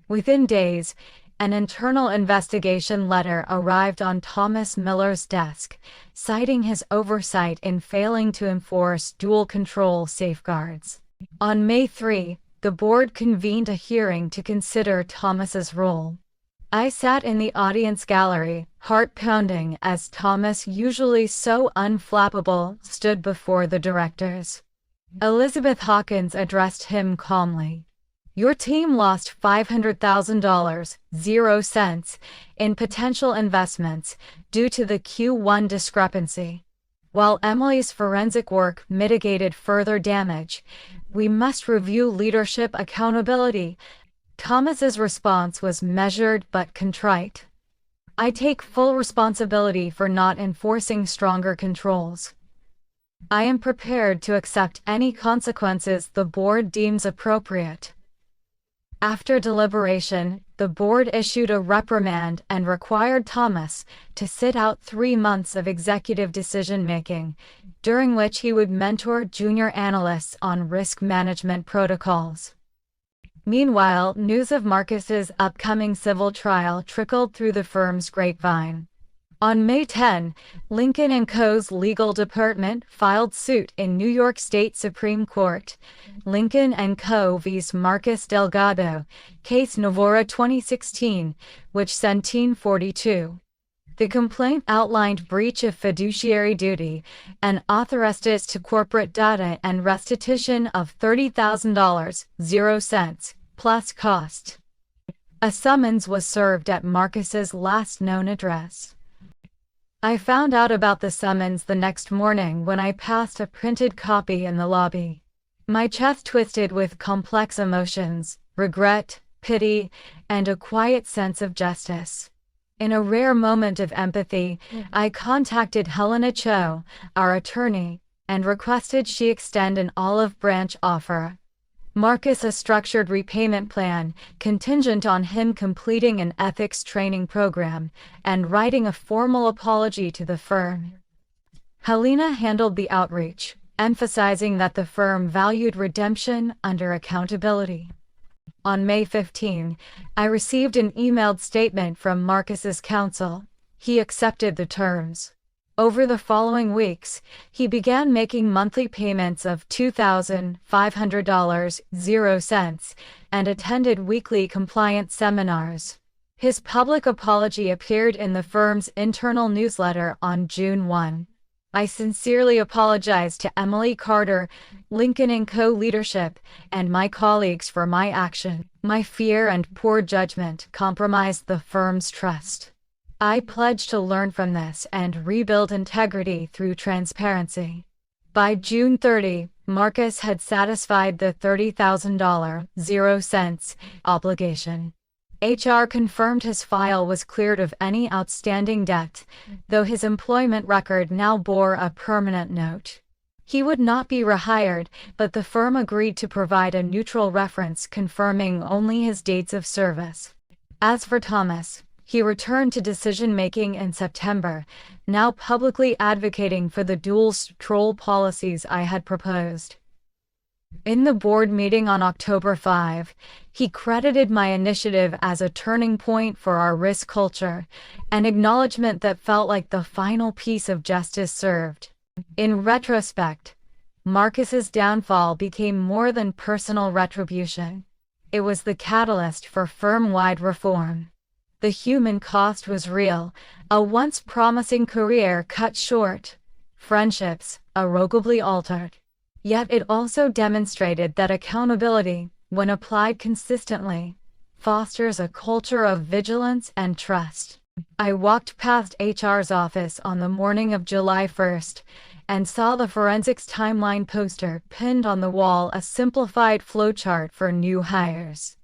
Speaker 1: Within days, an internal investigation letter arrived on Thomas Miller's desk, citing his oversight in failing to enforce dual control safeguards. On May 3, the board convened a hearing to consider Thomas's role. I sat in the audience gallery, heart pounding, as Thomas, usually so unflappable, stood before the directors. Elizabeth Hawkins addressed him calmly. "Your team lost $500,000 0 cents in potential investments due to the Q1 discrepancy. While Emily's forensic work mitigated further damage, we must review leadership accountability." Thomas's response was measured but contrite. "I take full responsibility for not enforcing stronger controls. I am prepared to accept any consequences the board deems appropriate." After deliberation, the board issued a reprimand and required Thomas to sit out 3 months of executive decision-making, during which he would mentor junior analysts on risk management protocols. Meanwhile, news of Marcus's upcoming civil trial trickled through the firm's grapevine. On May 10, Lincoln & Co.'s legal department filed suit in New York State Supreme Court, Lincoln & Co. v. Marcus Delgado, Case Novora 2016, which 1742. The complaint outlined breach of fiduciary duty and authorized it to corporate data and restitution of $30,000, 0 cents, plus cost. A summons was served at Marcus's last known address. I found out about the summons the next morning when I passed a printed copy in the lobby. My chest twisted with complex emotions, regret, pity, and a quiet sense of justice. In a rare moment of empathy, I contacted Helena Cho, our attorney, and requested she extend an olive branch offer. Marcus a structured repayment plan, contingent on him completing an ethics training program, and writing a formal apology to the firm. Helena handled the outreach, emphasizing that the firm valued redemption under accountability. On May 15, I received an emailed statement from Marcus's counsel. He accepted the terms. Over the following weeks, he began making monthly payments of $2,500, 0 cents, and attended weekly compliance seminars. His public apology appeared in the firm's internal newsletter on June 1. I sincerely apologize to Emily Carter, Lincoln & Co. leadership, and my colleagues for my action. My fear and poor judgment compromised the firm's trust. I pledge to learn from this and rebuild integrity through transparency. By June 30, Marcus had satisfied the $30,000, 0 cents, obligation. HR confirmed his file was cleared of any outstanding debt, though his employment record now bore a permanent note. He would not be rehired, but the firm agreed to provide a neutral reference confirming only his dates of service. As for Thomas, he returned to decision-making in September, now publicly advocating for the dual-role policies I had proposed. In the board meeting on October 5, he credited my initiative as a turning point for our risk culture, an acknowledgement that felt like the final piece of justice served. In retrospect, Marcus's downfall became more than personal retribution. It was the catalyst for firm-wide reform. The human cost was real, a once promising career cut short, friendships irrevocably altered. Yet it also demonstrated that accountability, when applied consistently, fosters a culture of vigilance and trust. I walked past HR's office on the morning of July 1st and saw the forensics timeline poster pinned on the wall, a simplified flowchart for new hires.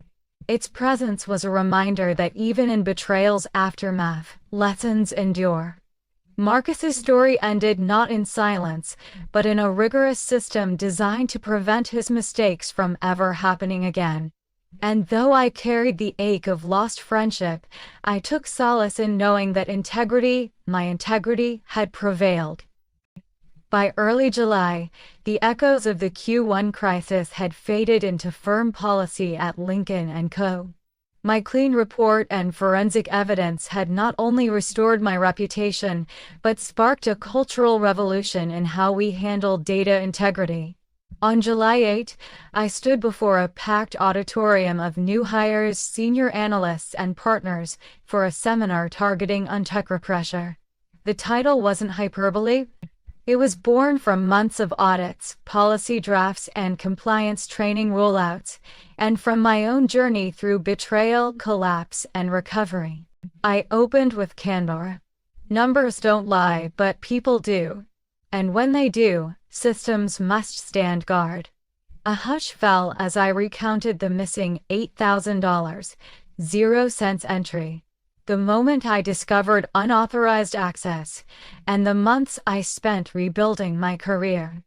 Speaker 1: Its presence was a reminder that even in betrayal's aftermath, lessons endure. Marcus's story ended not in silence, but in a rigorous system designed to prevent his mistakes from ever happening again. And though I carried the ache of lost friendship, I took solace in knowing that my integrity, had prevailed. By early July, the echoes of the Q1 crisis had faded into firm policy at Lincoln & Co. My clean report and forensic evidence had not only restored my reputation, but sparked a cultural revolution in how we handled data integrity. On July 8, I stood before a packed auditorium of new hires, senior analysts, and partners for a seminar targeting untangle pressure. The title wasn't hyperbole. It was born from months of audits, policy drafts, and compliance training rollouts, and from my own journey through betrayal, collapse, and recovery. I opened with candor. Numbers don't lie, but people do. And when they do, systems must stand guard. A hush fell as I recounted the missing $8,000, 0 cents entry, the moment I discovered unauthorized access, and the months I spent rebuilding my career.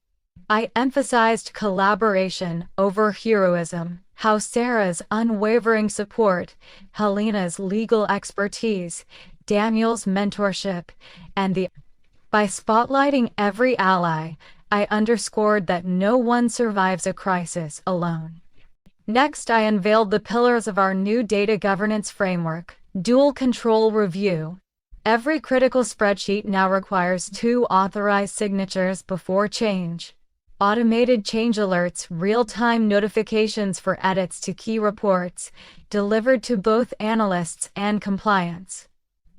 Speaker 1: I emphasized collaboration over heroism, how Sarah's unwavering support, Helena's legal expertise, Daniel's mentorship, by spotlighting every ally, I underscored that no one survives a crisis alone. Next, I unveiled the pillars of our new data governance framework: dual control review. Every critical spreadsheet now requires 2 authorized signatures before change. Automated change alerts, real-time notifications for edits to key reports, delivered to both analysts and compliance.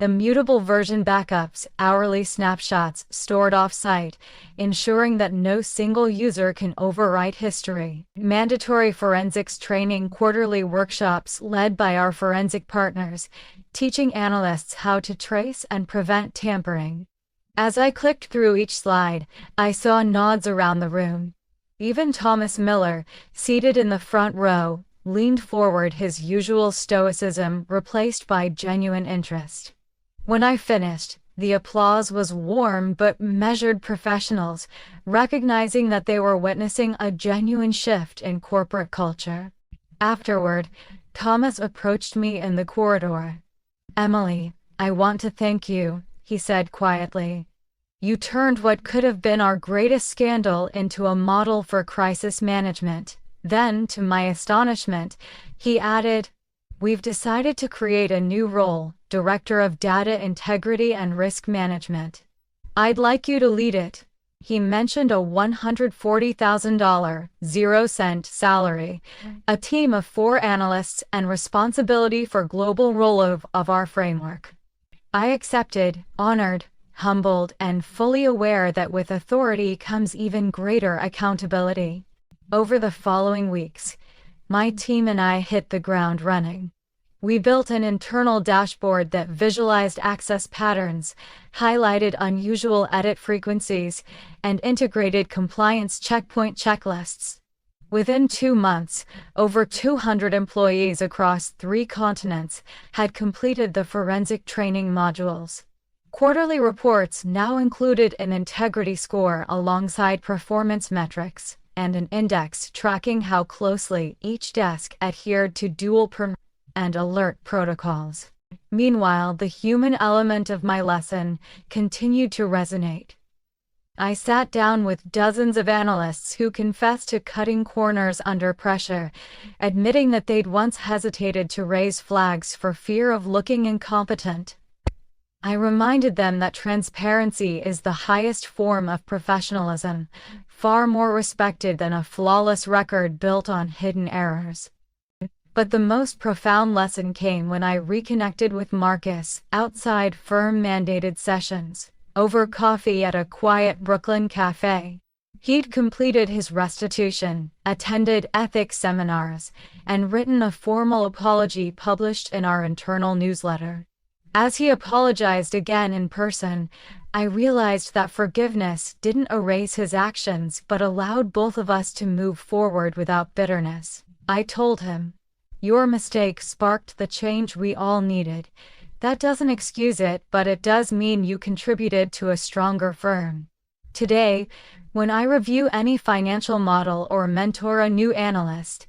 Speaker 1: Immutable version backups, hourly snapshots stored off-site, ensuring that no single user can overwrite history. Mandatory forensics training, quarterly workshops led by our forensic partners, teaching analysts how to trace and prevent tampering. As I clicked through each slide, I saw nods around the room. Even Thomas Miller, seated in the front row, leaned forward, his usual stoicism replaced by genuine interest. When I finished, the applause was warm but measured. Professionals, recognizing that they were witnessing a genuine shift in corporate culture. Afterward, Thomas approached me in the corridor. "Emily, I want to thank you," he said quietly. "You turned what could have been our greatest scandal into a model for crisis management." Then, to my astonishment, he added, "We've decided to create a new role, Director of Data Integrity and Risk Management. I'd like you to lead it." He mentioned a $140,000, 0-cent salary, a team of 4 analysts, and responsibility for global rollout of our framework. I accepted, honored, humbled, and fully aware that with authority comes even greater accountability. Over the following weeks, my team and I hit the ground running. We built an internal dashboard that visualized access patterns, highlighted unusual edit frequencies, and integrated compliance checkpoint checklists. Within 2 months, over 200 employees across 3 continents had completed the forensic training modules. Quarterly reports now included an integrity score alongside performance metrics, and an index tracking how closely each desk adhered to dual permission and alert protocols. Meanwhile, the human element of my lesson continued to resonate. I sat down with dozens of analysts who confessed to cutting corners under pressure, admitting that they'd once hesitated to raise flags for fear of looking incompetent. I reminded them that transparency is the highest form of professionalism, far more respected than a flawless record built on hidden errors. But the most profound lesson came when I reconnected with Marcus outside firm-mandated sessions, over coffee at a quiet Brooklyn cafe. He'd completed his restitution, attended ethics seminars, and written a formal apology published in our internal newsletter. As he apologized again in person, I realized that forgiveness didn't erase his actions but allowed both of us to move forward without bitterness. I told him, "Your mistake sparked the change we all needed. That doesn't excuse it, but it does mean you contributed to a stronger firm." Today, when I review any financial model or mentor a new analyst,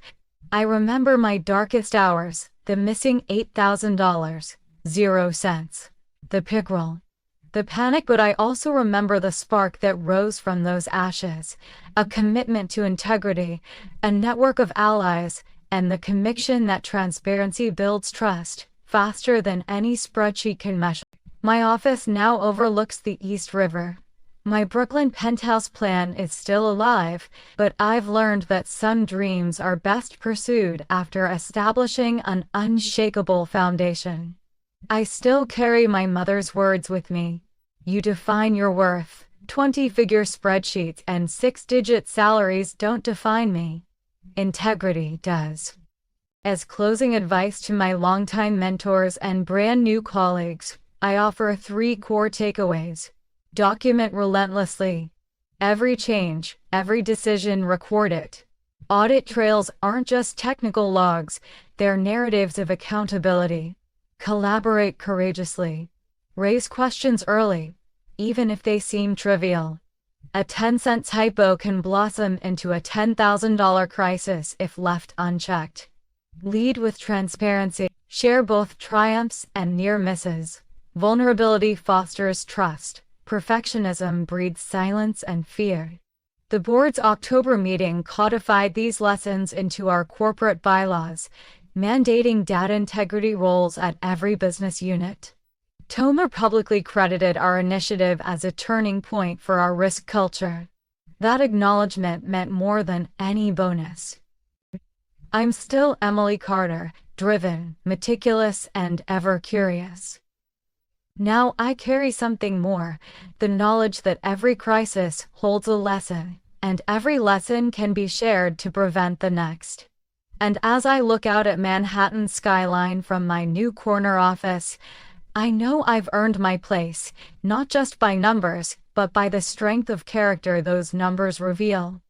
Speaker 1: I remember my darkest hours, the missing $8,000, 0 cents, the pickerel, the panic, but I also remember the spark that rose from those ashes, a commitment to integrity, a network of allies, and the conviction that transparency builds trust faster than any spreadsheet can measure. My office now overlooks the East River. My Brooklyn penthouse plan is still alive, but I've learned that some dreams are best pursued after establishing an unshakable foundation. I still carry my mother's words with me. "You define your worth. 20-figure spreadsheets and 6-digit salaries don't define me. Integrity does." As closing advice to my longtime mentors and brand new colleagues, I offer 3 core takeaways. Document relentlessly. Every change, every decision, record it. Audit trails aren't just technical logs, they're narratives of accountability. Collaborate courageously. Raise questions early, even if they seem trivial. A 10-cent typo can blossom into a $10,000 crisis if left unchecked. Lead with transparency. Share both triumphs and near misses. Vulnerability fosters trust. Perfectionism breeds silence and fear. The board's October meeting codified these lessons into our corporate bylaws, mandating data integrity roles at every business unit. Tomer publicly credited our initiative as a turning point for our risk culture. That acknowledgement meant more than any bonus. I'm still Emily Carter, driven, meticulous, and ever curious. Now I carry something more, the knowledge that every crisis holds a lesson, and every lesson can be shared to prevent the next. And as I look out at Manhattan's skyline from my new corner office, I know I've earned my place, not just by numbers, but by the strength of character those numbers reveal.